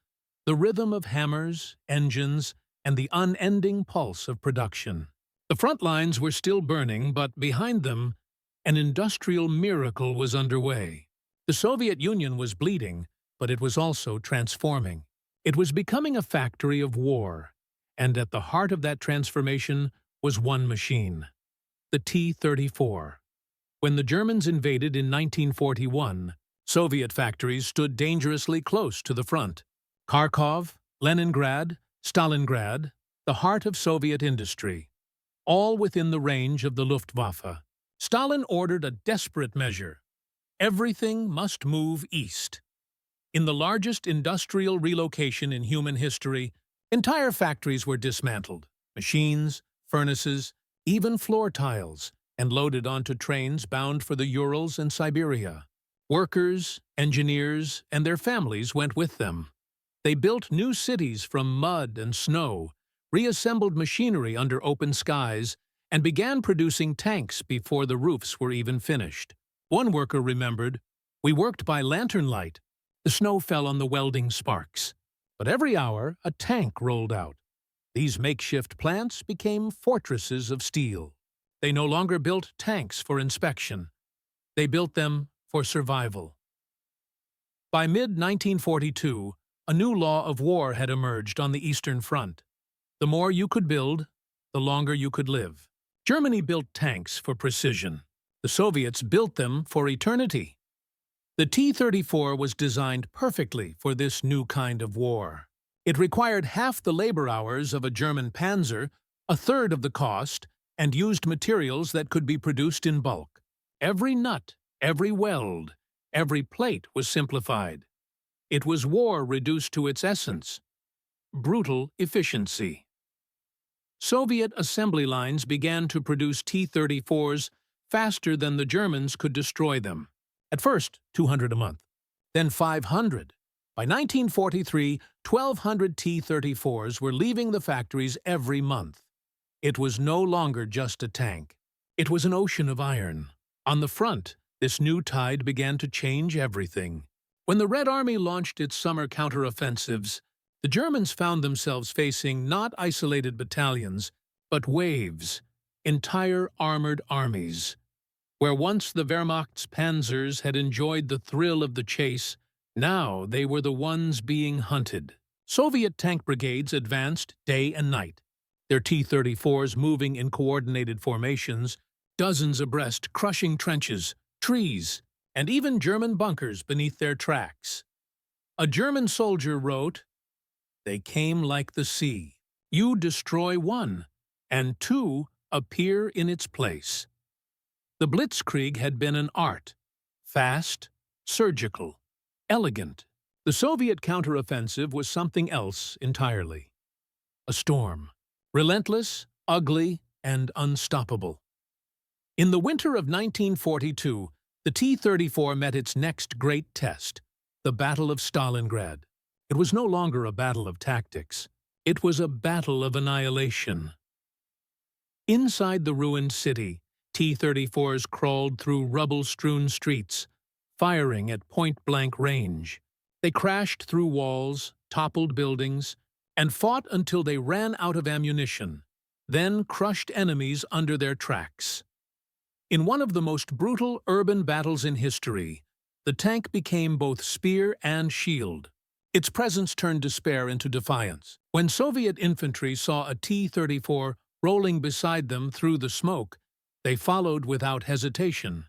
the rhythm of hammers, engines, and the unending pulse of production. The front lines were still burning, but behind them, an industrial miracle was underway. The Soviet Union was bleeding, but it was also transforming. It was becoming a factory of war, and at the heart of that transformation was one machine, the T-34. When the Germans invaded in 1941, Soviet factories stood dangerously close to the front. Kharkov, Leningrad, Stalingrad, the heart of Soviet industry, all within the range of the Luftwaffe. Stalin ordered a desperate measure. Everything must move east. In the largest industrial relocation in human history, entire factories were dismantled, machines, furnaces, even floor tiles, and loaded onto trains bound for the Urals and Siberia. Workers, engineers, and their families went with them. They built new cities from mud and snow, reassembled machinery under open skies, and began producing tanks before the roofs were even finished. One worker remembered, "We worked by lantern light. The snow fell on the welding sparks. But every hour, a tank rolled out. These makeshift plants became fortresses of steel. They no longer built tanks for inspection. They built them for survival." By mid-1942, a new law of war had emerged on the Eastern Front. The more you could build, the longer you could live. Germany built tanks for precision. The Soviets built them for eternity. The T-34 was designed perfectly for this new kind of war. It required half the labor hours of a German Panzer, a third of the cost, and used materials that could be produced in bulk. Every nut, every weld, every plate was simplified. It was war reduced to its essence: brutal efficiency. Soviet assembly lines began to produce T-34s faster than the Germans could destroy them. At first, 200 a month, then 500. By 1943, 1,200 T-34s were leaving the factories every month. It was no longer just a tank. It was an ocean of iron. On the front, this new tide began to change everything. When the Red Army launched its summer counteroffensives, the Germans found themselves facing not isolated battalions, but waves, entire armored armies. Where once the Wehrmacht's panzers had enjoyed the thrill of the chase, now they were the ones being hunted. Soviet tank brigades advanced day and night, their T-34s moving in coordinated formations, dozens abreast, crushing trenches, trees, and even German bunkers beneath their tracks. A German soldier wrote, "They came like the sea. You destroy one, and two appear in its place." The Blitzkrieg had been an art, fast, surgical, elegant. The Soviet counteroffensive was something else entirely. A storm, relentless, ugly, and unstoppable. In the winter of 1942, the T-34 met its next great test, the Battle of Stalingrad. It was no longer a battle of tactics. It was a battle of annihilation. Inside the ruined city, T-34s crawled through rubble-strewn streets, firing at point-blank range. They crashed through walls, toppled buildings, and fought until they ran out of ammunition, then crushed enemies under their tracks. In one of the most brutal urban battles in history, the tank became both spear and shield. Its presence turned despair into defiance. When Soviet infantry saw a T-34 rolling beside them through the smoke, they followed without hesitation.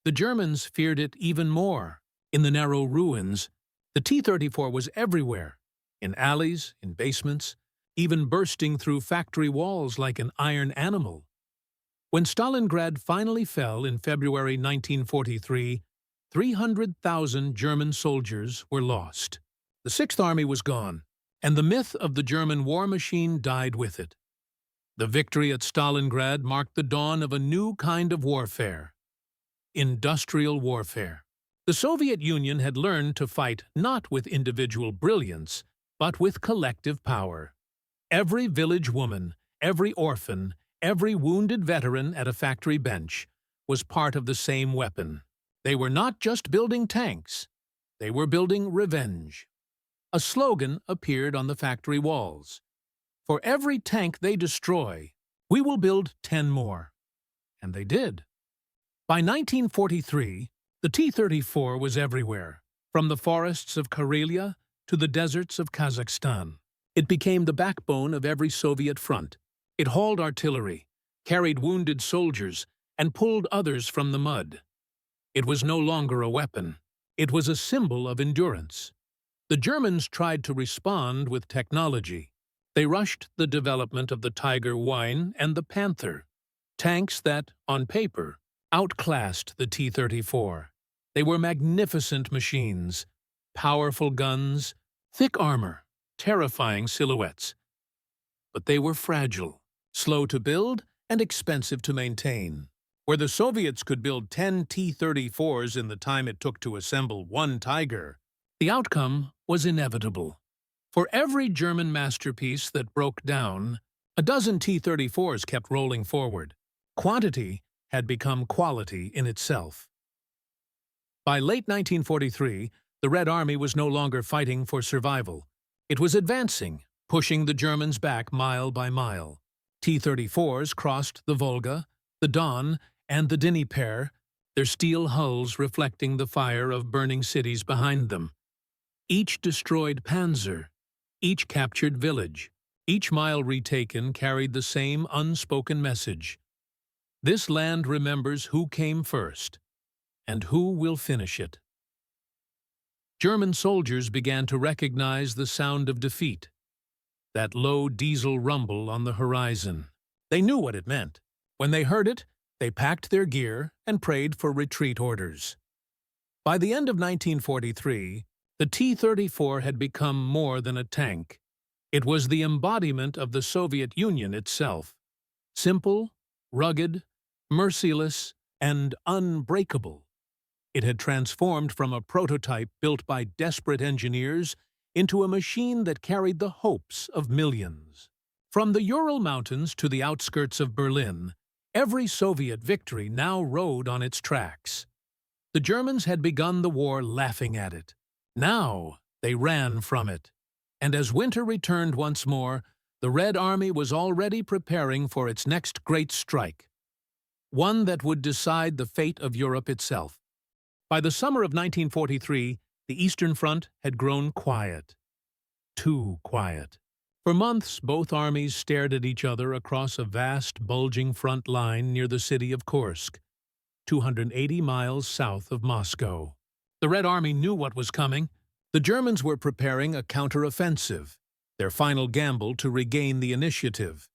The Germans feared it even more. In the narrow ruins, the T-34 was everywhere, in alleys, in basements, even bursting through factory walls like an iron animal. When Stalingrad finally fell in February 1943, 300,000 German soldiers were lost. The Sixth Army was gone, and the myth of the German war machine died with it. The victory at Stalingrad marked the dawn of a new kind of warfare: industrial warfare. The Soviet Union had learned to fight not with individual brilliance, but with collective power. Every village woman, every orphan, every wounded veteran at a factory bench was part of the same weapon. They were not just building tanks, they were building revenge. A slogan appeared on the factory walls: "For every tank they destroy, we will build 10 more." And they did. By 1943, the T-34 was everywhere, from the forests of Karelia to the deserts of Kazakhstan. It became the backbone of every Soviet front. It hauled artillery, carried wounded soldiers, and pulled others from the mud. It was no longer a weapon. It was a symbol of endurance. The Germans tried to respond with technology. They rushed the development of the Tiger Wine and the Panther, tanks that, on paper, outclassed the T-34. They were magnificent machines, powerful guns, thick armor, terrifying silhouettes. But they were fragile, slow to build, and expensive to maintain. Where the Soviets could build 10 T-34s in the time it took to assemble one Tiger, the outcome was inevitable. For every German masterpiece that broke down, a dozen T-34s kept rolling forward. Quantity had become quality in itself. By late 1943, the Red Army was no longer fighting for survival. It was advancing, pushing the Germans back mile by mile. T-34s crossed the Volga, the Don, and the Dnieper, their steel hulls reflecting the fire of burning cities behind them. Each destroyed panzer, each captured village, each mile retaken carried the same unspoken message: This land remembers who came first and who will finish it. German soldiers began to recognize the sound of defeat, that low diesel rumble on the horizon. They knew what it meant. When they heard it, they packed their gear and prayed for retreat orders. By the end of 1943, the T-34 had become more than a tank. It was the embodiment of the Soviet Union itself. Simple, rugged, merciless, and unbreakable. It had transformed from a prototype built by desperate engineers into a machine that carried the hopes of millions. From the Ural Mountains to the outskirts of Berlin, every Soviet victory now rode on its tracks. The Germans had begun the war laughing at it. Now they ran from it. And as winter returned once more, the Red Army was already preparing for its next great strike, one that would decide the fate of Europe itself. By the summer of 1943, the Eastern Front had grown quiet. Too quiet. For months, both armies stared at each other across a vast, bulging front line near the city of Kursk, 280 miles south of Moscow. The Red Army knew what was coming. The Germans were preparing a counteroffensive, their final gamble to regain the initiative.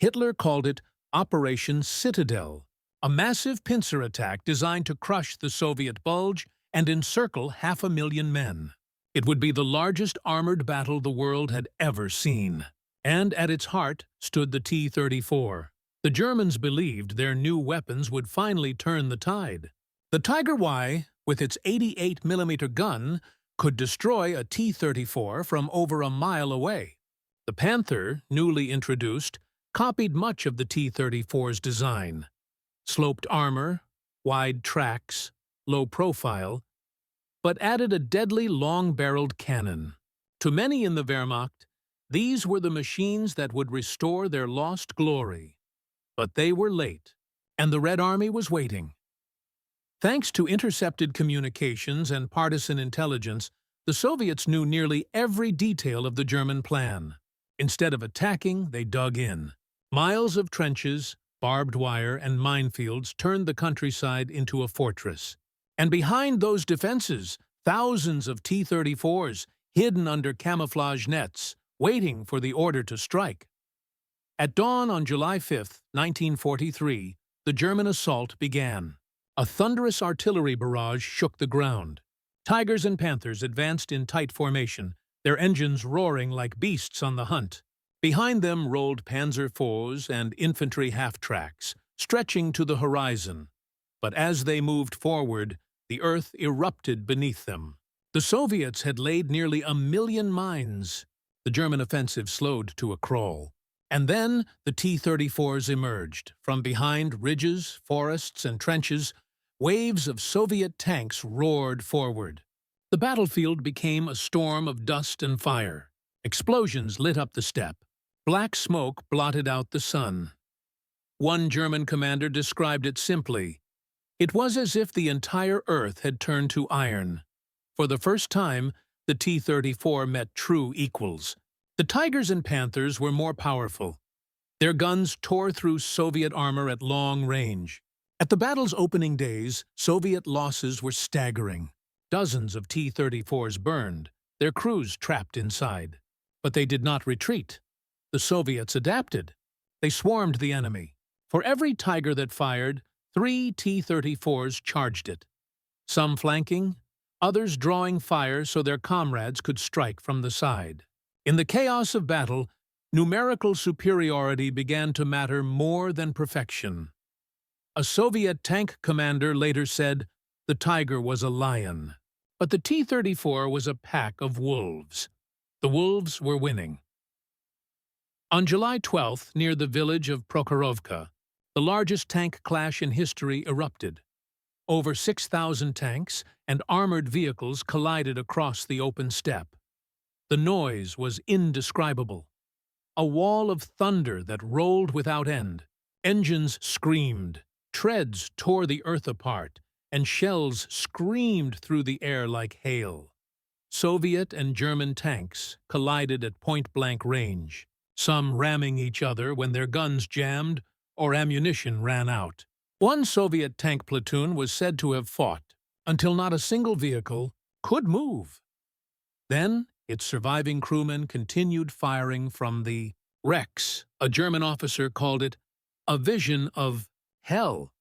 Hitler called it Operation Citadel, a massive pincer attack designed to crush the Soviet bulge and encircle 500,000 men. It would be the largest armored battle the world had ever seen. And at its heart stood the T-34. The Germans believed their new weapons would finally turn the tide. The Tiger Y, with its 88mm gun, could destroy a T-34 from over a mile away. The Panther, newly introduced, copied much of the T-34's design. Sloped armor, wide tracks, low profile, but added a deadly long-barreled cannon. To many in the Wehrmacht, these were the machines that would restore their lost glory. But they were late, and the Red Army was waiting. Thanks to intercepted communications and partisan intelligence, the Soviets knew nearly every detail of the German plan. Instead of attacking, they dug in. Miles of trenches, barbed wire, and minefields turned the countryside into a fortress. And behind those defenses, thousands of T-34s, hidden under camouflage nets, waiting for the order to strike. At dawn on July 5, 1943, the German assault began. A thunderous artillery barrage shook the ground. Tigers and Panthers advanced in tight formation, their engines roaring like beasts on the hunt. Behind them rolled Panzer IVs and infantry half-tracks, stretching to the horizon. But as they moved forward, the earth erupted beneath them. The Soviets had laid nearly 1,000,000 mines. The German offensive slowed to a crawl. And then the T-34s emerged. From behind ridges, forests, and trenches, waves of Soviet tanks roared forward. The battlefield became a storm of dust and fire. Explosions lit up the steppe. Black smoke blotted out the sun. One German commander described it simply. It was as if the entire earth had turned to iron. For the first time, the T-34 met true equals. The Tigers and Panthers were more powerful. Their guns tore through Soviet armor at long range. At the battle's opening days, Soviet losses were staggering. Dozens of T-34s burned, their crews trapped inside. But they did not retreat. The Soviets adapted. They swarmed the enemy. For every Tiger that fired, 3 T-34s charged it. Some flanking, others drawing fire so their comrades could strike from the side. In the chaos of battle, numerical superiority began to matter more than perfection. A Soviet tank commander later said, "The Tiger was a lion, but the T-34 was a pack of wolves." The wolves were winning. On July 12th, near the village of Prokhorovka, the largest tank clash in history erupted. Over 6,000 tanks and armored vehicles collided across the open steppe. The noise was indescribable. A wall of thunder that rolled without end. Engines screamed, treads tore the earth apart, and shells screamed through the air like hail. Soviet and German tanks collided at point-blank range, some ramming each other when their guns jammed or ammunition ran out. One Soviet tank platoon was said to have fought until not a single vehicle could move. Then, its surviving crewmen continued firing from the wrecks. A German officer called it a vision of hell,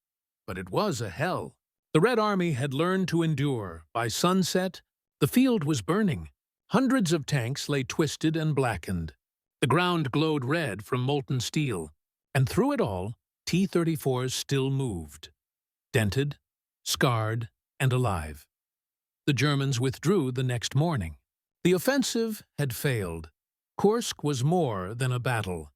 but it was a hell. The Red Army had learned to endure. By sunset, the field was burning. Hundreds of tanks lay twisted and blackened. The ground glowed red from molten steel, and through it all, T-34s still moved, dented, scarred, and alive. The Germans withdrew the next morning. The offensive had failed. Kursk was more than a battle.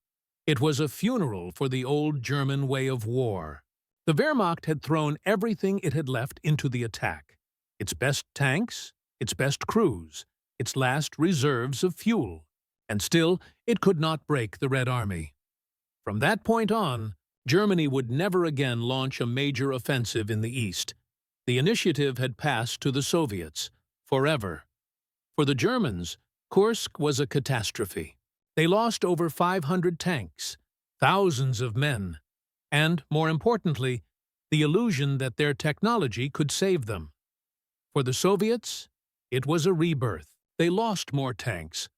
It was a funeral for the old German way of war. The Wehrmacht had thrown everything it had left into the attack. Its best tanks, its best crews, its last reserves of fuel. And still, it could not break the Red Army. From that point on, Germany would never again launch a major offensive in the East. The initiative had passed to the Soviets, forever. For the Germans, Kursk was a catastrophe. They lost over 500 tanks, thousands of men, and, more importantly, the illusion that their technology could save them. For the Soviets, it was a rebirth. They lost more tanks,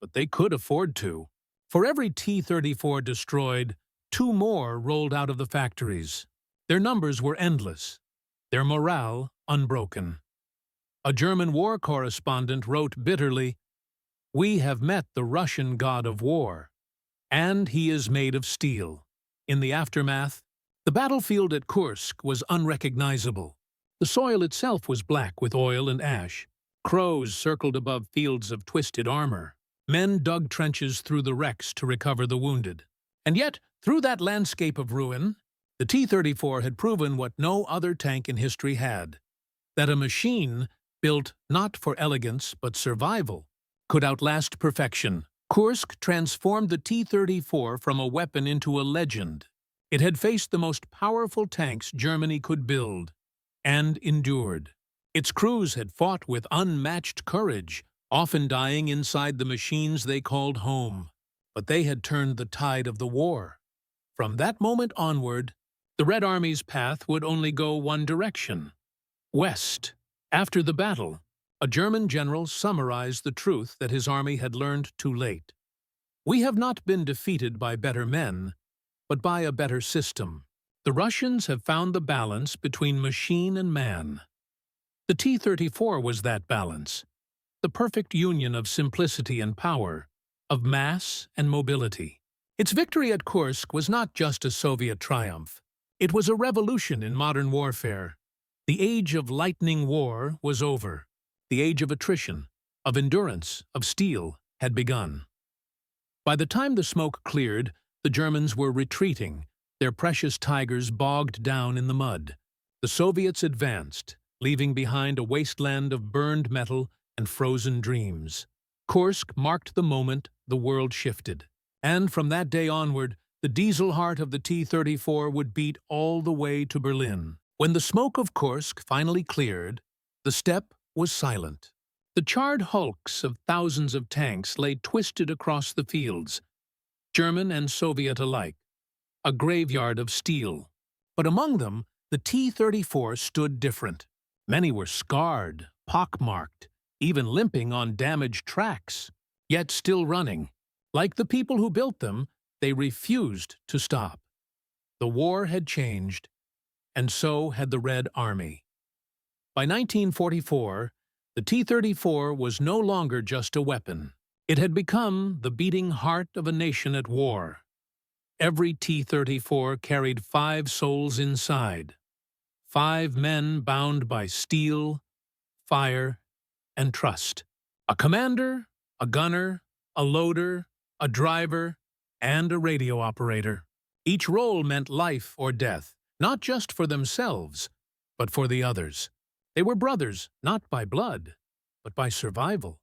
but they could afford to. For every T-34 destroyed, 2 more rolled out of the factories. Their numbers were endless, their morale unbroken. A German war correspondent wrote bitterly, "We have met the Russian god of war, and he is made of steel." In the aftermath, the battlefield at Kursk was unrecognizable. The soil itself was black with oil and ash. Crows circled above fields of twisted armor. Men dug trenches through the wrecks to recover the wounded. And yet, through that landscape of ruin, the T-34 had proven what no other tank in history had: that a machine built not for elegance but survival could outlast perfection. Kursk transformed the T-34 from a weapon into a legend. It had faced the most powerful tanks Germany could build, and endured. Its crews had fought with unmatched courage, often dying inside the machines they called home. But they had turned the tide of the war. From that moment onward, the Red Army's path would only go one direction: west. After the battle, a German general summarized the truth that his army had learned too late. "We have not been defeated by better men, but by a better system. The Russians have found the balance between machine and man." The T-34 was that balance, the perfect union of simplicity and power, of mass and mobility. Its victory at Kursk was not just a Soviet triumph. It was a revolution in modern warfare. The age of lightning war was over. The age of attrition, of endurance, of steel had begun. By the time the smoke cleared, the Germans were retreating, their precious tigers bogged down in the mud. The Soviets advanced, leaving behind a wasteland of burned metal and frozen dreams. Kursk marked the moment the world shifted. And from that day onward, the diesel heart of the T-34 would beat all the way to Berlin. When the smoke of Kursk finally cleared, the steppe was silent. The charred hulks of thousands of tanks lay twisted across the fields, German and Soviet alike, a graveyard of steel. But among them, the T-34 stood different. Many were scarred, pockmarked, even limping on damaged tracks, yet still running. Like the people who built them, they refused to stop. The war had changed, and so had the Red Army. By 1944, the T-34 was no longer just a weapon. It had become the beating heart of a nation at war. Every T-34 carried 5 souls inside, 5 men bound by steel, fire, and trust. A commander, a gunner, a loader, a driver, and a radio operator. Each role meant life or death, not just for themselves, but for the others. They were brothers, not by blood, but by survival.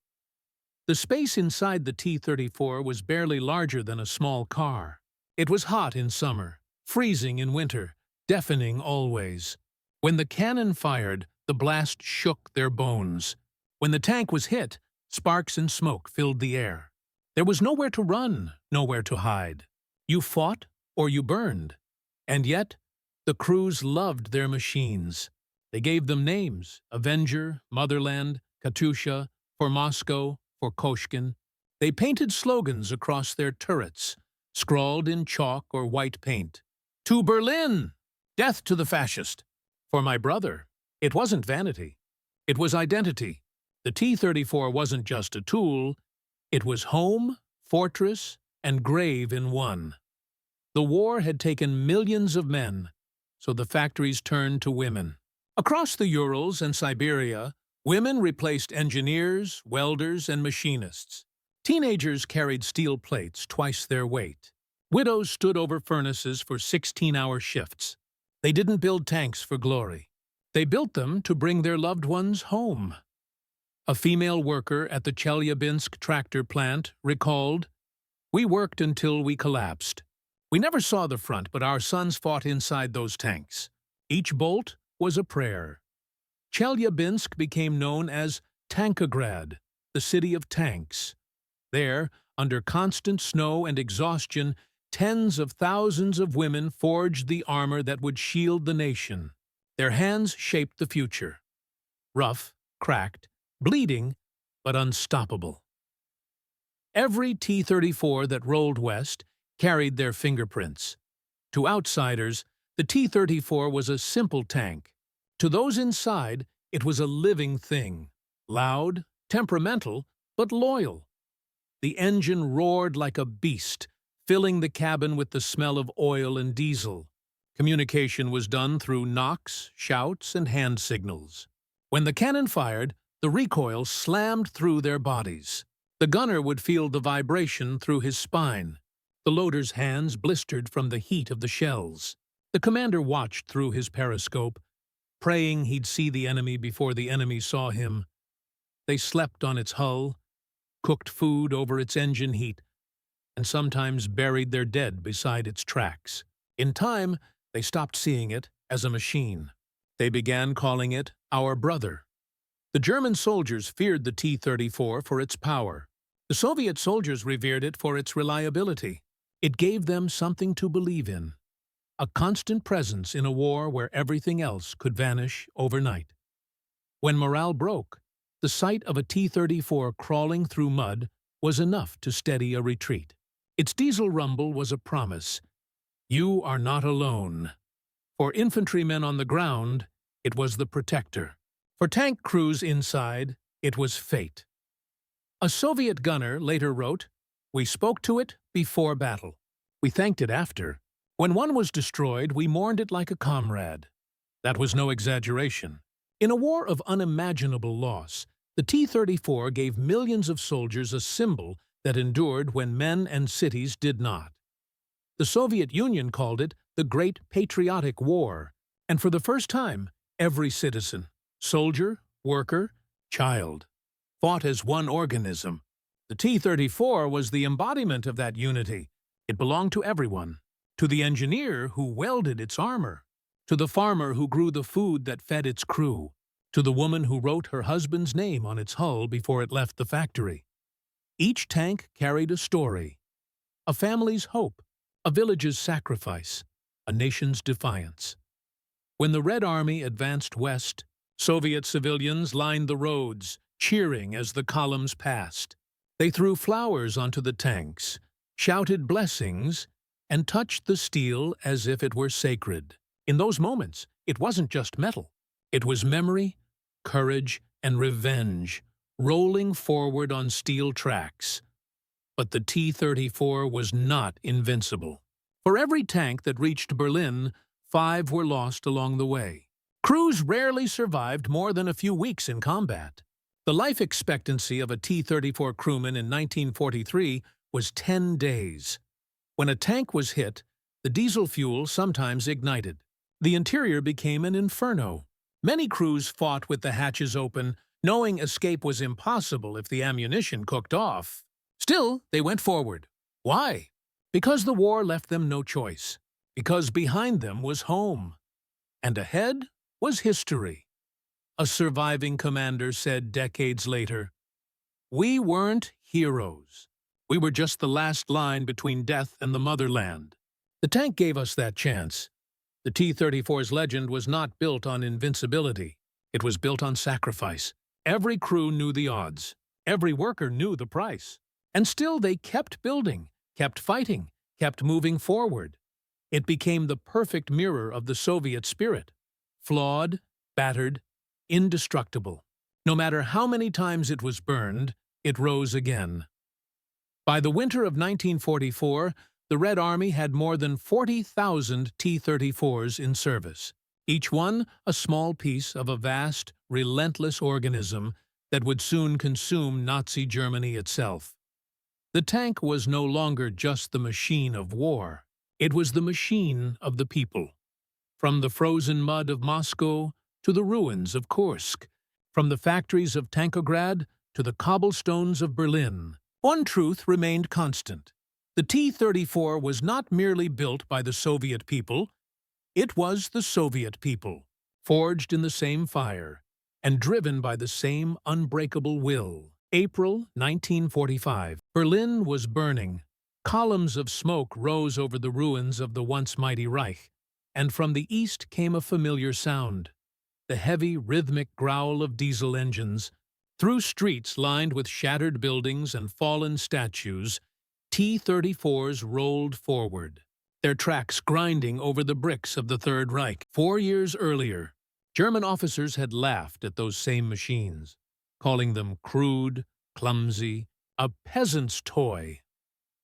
The space inside the T-34 was barely larger than a small car. It was hot in summer, freezing in winter, deafening always. When the cannon fired, the blast shook their bones. When the tank was hit, sparks and smoke filled the air. There was nowhere to run, nowhere to hide. You fought or you burned. And yet, The crews loved their machines. They gave them names: Avenger, Motherland, Katusha, for Moscow, for Koshkin. They painted slogans across their turrets, scrawled in chalk or white paint. "To Berlin! Death to the fascist!" For my brother, it wasn't vanity. It was identity. The T-34 wasn't just a tool. It was home, fortress, and grave in one. The war had taken millions of men, so the factories turned to women. Across the Urals and Siberia, women replaced engineers, welders, and machinists. Teenagers carried steel plates twice their weight. Widows stood over furnaces for 16-hour shifts. They didn't build tanks for glory. They built them to bring their loved ones home. A female worker at the Chelyabinsk tractor plant recalled, "We worked until we collapsed. We never saw the front, but our sons fought inside those tanks. Each bolt was a prayer." Chelyabinsk became known as Tankograd, the city of tanks. There, under constant snow and exhaustion, tens of thousands of women forged the armor that would shield the nation. Their hands shaped the future. Rough, cracked, bleeding, but unstoppable. Every T-34 that rolled west carried their fingerprints. To outsiders, the T-34 was a simple tank. To those inside, it was a living thing. Loud, temperamental, but loyal. The engine roared like a beast, filling the cabin with the smell of oil and diesel. Communication was done through knocks, shouts, and hand signals. When the cannon fired, the recoil slammed through their bodies. The gunner would feel the vibration through his spine. The loader's hands blistered from the heat of the shells. The commander watched through his periscope, praying he'd see the enemy before the enemy saw him. They slept on its hull, cooked food over its engine heat, and sometimes buried their dead beside its tracks. In time, they stopped seeing it as a machine. They began calling it our brother. The German soldiers feared the T-34 for its power. The Soviet soldiers revered it for its reliability. It gave them something to believe in, a constant presence in a war where everything else could vanish overnight. When morale broke, the sight of a T-34 crawling through mud was enough to steady a retreat. Its diesel rumble was a promise. You are not alone. For infantrymen on the ground, it was the protector. For tank crews inside, it was fate. A Soviet gunner later wrote, "We spoke to it before battle. We thanked it after. When one was destroyed, we mourned it like a comrade." That was no exaggeration. In a war of unimaginable loss, the T-34 gave millions of soldiers a symbol that endured when men and cities did not. The Soviet Union called it the Great Patriotic War, and for the first time, every citizen, soldier, worker, child, fought as one organism. The T-34 was the embodiment of that unity. It belonged to everyone, to the engineer who welded its armor, to the farmer who grew the food that fed its crew, to the woman who wrote her husband's name on its hull before it left the factory. Each tank carried a story, a family's hope, a village's sacrifice, a nation's defiance. When the Red Army advanced west, Soviet civilians lined the roads, cheering as the columns passed. They threw flowers onto the tanks, shouted blessings, and touched the steel as if it were sacred. In those moments, it wasn't just metal. It was memory, courage, and revenge, rolling forward on steel tracks. But the T-34 was not invincible. For every tank that reached Berlin, 5 were lost along the way. Crews rarely survived more than a few weeks in combat. The life expectancy of a T-34 crewman in 1943 was 10 days. When a tank was hit, the diesel fuel sometimes ignited. The interior became an inferno. Many crews fought with the hatches open, knowing escape was impossible if the ammunition cooked off. Still, they went forward. Why? Because the war left them no choice. Because behind them was home. And ahead was history. A surviving commander said decades later, "We weren't heroes. We were just the last line between death and the motherland." The tank gave us that chance. The T-34's legend was not built on invincibility. It was built on sacrifice. Every crew knew the odds. Every worker knew the price. And still they kept building, kept fighting, kept moving forward. It became the perfect mirror of the Soviet spirit. Flawed, battered, indestructible. No matter how many times it was burned, it rose again. By the winter of 1944, the Red Army had more than 40,000 T-34s in service, each one a small piece of a vast, relentless organism that would soon consume Nazi Germany itself. The tank was no longer just the machine of war. It was the machine of the people. From the frozen mud of Moscow to the ruins of Kursk, from the factories of Tankograd to the cobblestones of Berlin, one truth remained constant. The T-34 was not merely built by the Soviet people, it was the Soviet people, forged in the same fire and driven by the same unbreakable will. April 1945. Berlin was burning. Columns of smoke rose over the ruins of the once mighty Reich, and from the east came a familiar sound, the heavy, rhythmic growl of diesel engines. Through streets lined with shattered buildings and fallen statues, T-34s rolled forward, their tracks grinding over the bricks of the Third Reich. 4 years earlier, German officers had laughed at those same machines, calling them crude, clumsy, a peasant's toy.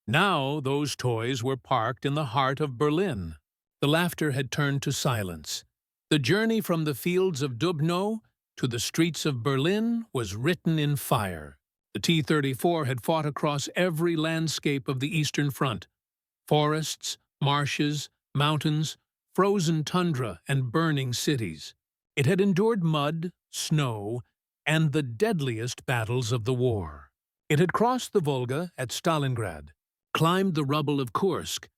Now those toys were parked in the heart of Berlin. The laughter had turned to silence. The journey from the fields of Dubno to the streets of Berlin was written in fire. The T-34 had fought across every landscape of the Eastern Front: forests, marshes, mountains, frozen tundra, and burning cities. It had endured mud, snow, and the deadliest battles of the war. It had crossed the Volga at Stalingrad, climbed the rubble of Kursk,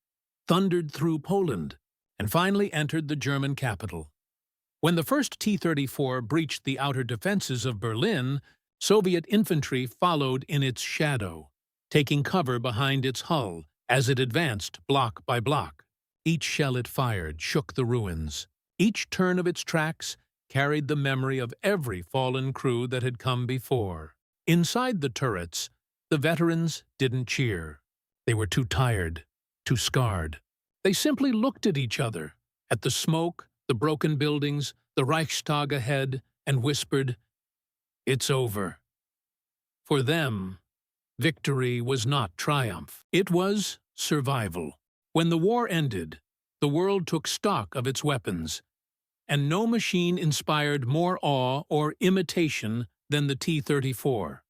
thundered through Poland, and finally entered the German capital. When the first T-34 breached the outer defenses of Berlin, Soviet infantry followed in its shadow, taking cover behind its hull as it advanced block by block. Each shell it fired shook the ruins. Each turn of its tracks carried the memory of every fallen crew that had come before. Inside the turrets, the veterans didn't cheer. They were too tired, too scarred. They simply looked at each other, at the smoke, the broken buildings, the Reichstag ahead, and whispered, "It's over." For them, victory was not triumph. It was survival. When the war ended, the world took stock of its weapons, and no machine inspired more awe or imitation than the T-34.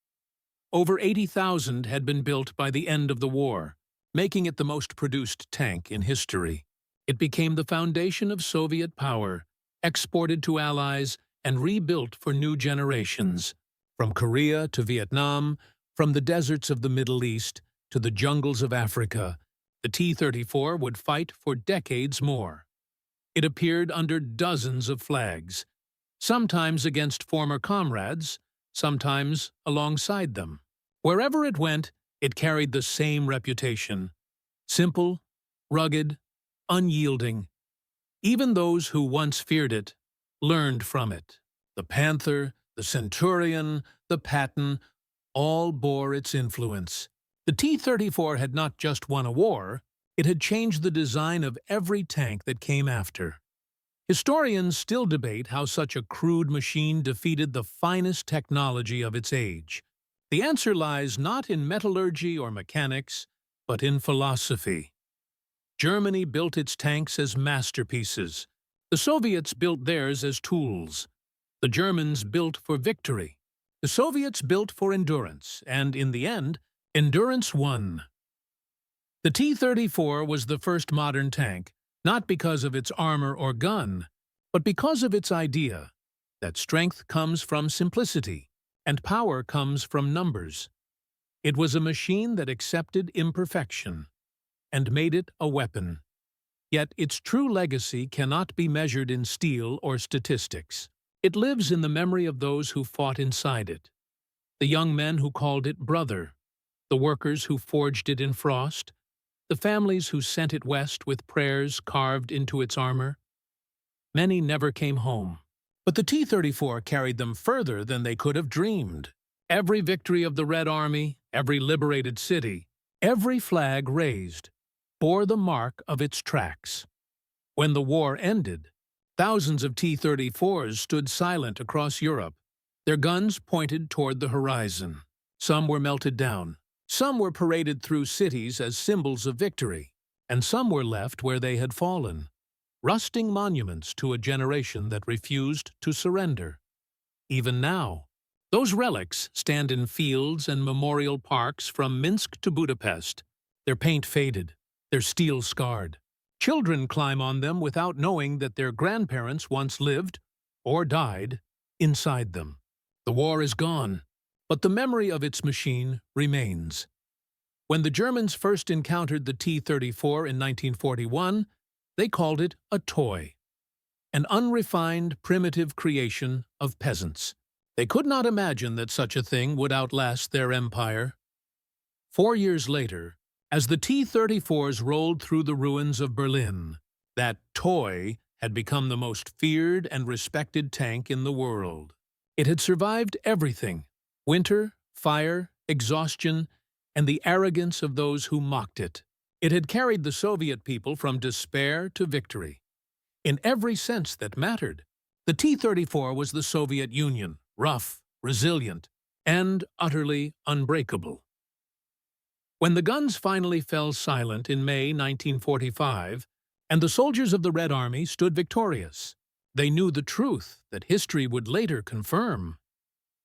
Over 80,000 had been built by the end of the war, making it the most produced tank in history. It became the foundation of Soviet power, exported to allies and rebuilt for new generations. From Korea to Vietnam, from the deserts of the Middle East to the jungles of Africa, the T-34 would fight for decades more. It appeared under dozens of flags, sometimes against former comrades, sometimes alongside them. Wherever it went, it carried the same reputation: simple, rugged, unyielding. Even those who once feared it learned from it. The Panther, the Centurion, the Patton, all bore its influence. The T-34 had not just won a war, it had changed the design of every tank that came after. Historians still debate how such a crude machine defeated the finest technology of its age. The answer lies not in metallurgy or mechanics, but in philosophy. Germany built its tanks as masterpieces. The Soviets built theirs as tools. The Germans built for victory. The Soviets built for endurance, and in the end, endurance won. The T-34 was the first modern tank, not because of its armor or gun, but because of its idea that strength comes from simplicity and power comes from numbers. It was a machine that accepted imperfection and made it a weapon. Yet its true legacy cannot be measured in steel or statistics. It lives in the memory of those who fought inside it, the young men who called it brother, the workers who forged it in frost, the families who sent it west with prayers carved into its armor. Many never came home. But the T-34 carried them further than they could have dreamed. Every victory of the Red Army, every liberated city, every flag raised, bore the mark of its tracks. When the war ended, thousands of T-34s stood silent across Europe, their guns pointed toward the horizon. Some were melted down, some were paraded through cities as symbols of victory, and some were left where they had fallen, rusting monuments to a generation that refused to surrender. Even now, those relics stand in fields and memorial parks from Minsk to Budapest, their paint faded, their steel scarred. Children climb on them without knowing that their grandparents once lived, or died, inside them. The war is gone, but the memory of its machine remains. When the Germans first encountered the T-34 in 1941, they called it a toy, an unrefined, primitive creation of peasants. They could not imagine that such a thing would outlast their empire. 4 years later, as the T-34s rolled through the ruins of Berlin, that toy had become the most feared and respected tank in the world. It had survived everything: winter, fire, exhaustion, and the arrogance of those who mocked it. It had carried the Soviet people from despair to victory. In every sense that mattered, the T-34 was the Soviet Union, rough, resilient, and utterly unbreakable. When the guns finally fell silent in May 1945, and the soldiers of the Red Army stood victorious, they knew the truth that history would later confirm.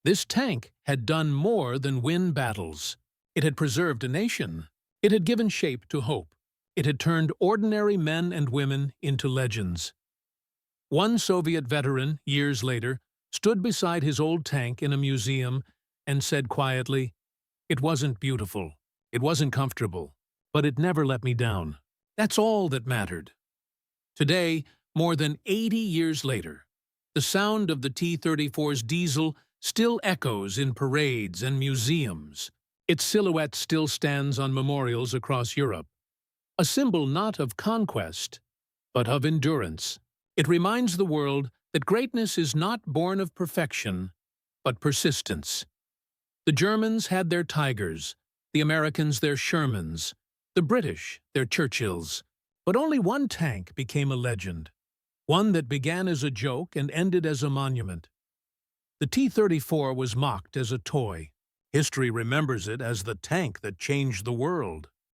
This tank had done more than win battles. It had preserved a nation. It had given shape to hope. It had turned ordinary men and women into legends. One Soviet veteran, years later, stood beside his old tank in a museum and said quietly, "It wasn't beautiful, it wasn't comfortable, but it never let me down. That's all that mattered." Today, more than 80 years later, the sound of the T-34's diesel still echoes in parades and museums. Its silhouette still stands on memorials across Europe, a symbol not of conquest, but of endurance. It reminds the world that greatness is not born of perfection, but persistence. The Germans had their Tigers, the Americans their Shermans, the British their Churchills, but only one tank became a legend, one that began as a joke and ended as a monument. The T-34 was mocked as a toy. History remembers it as the tank that changed the world.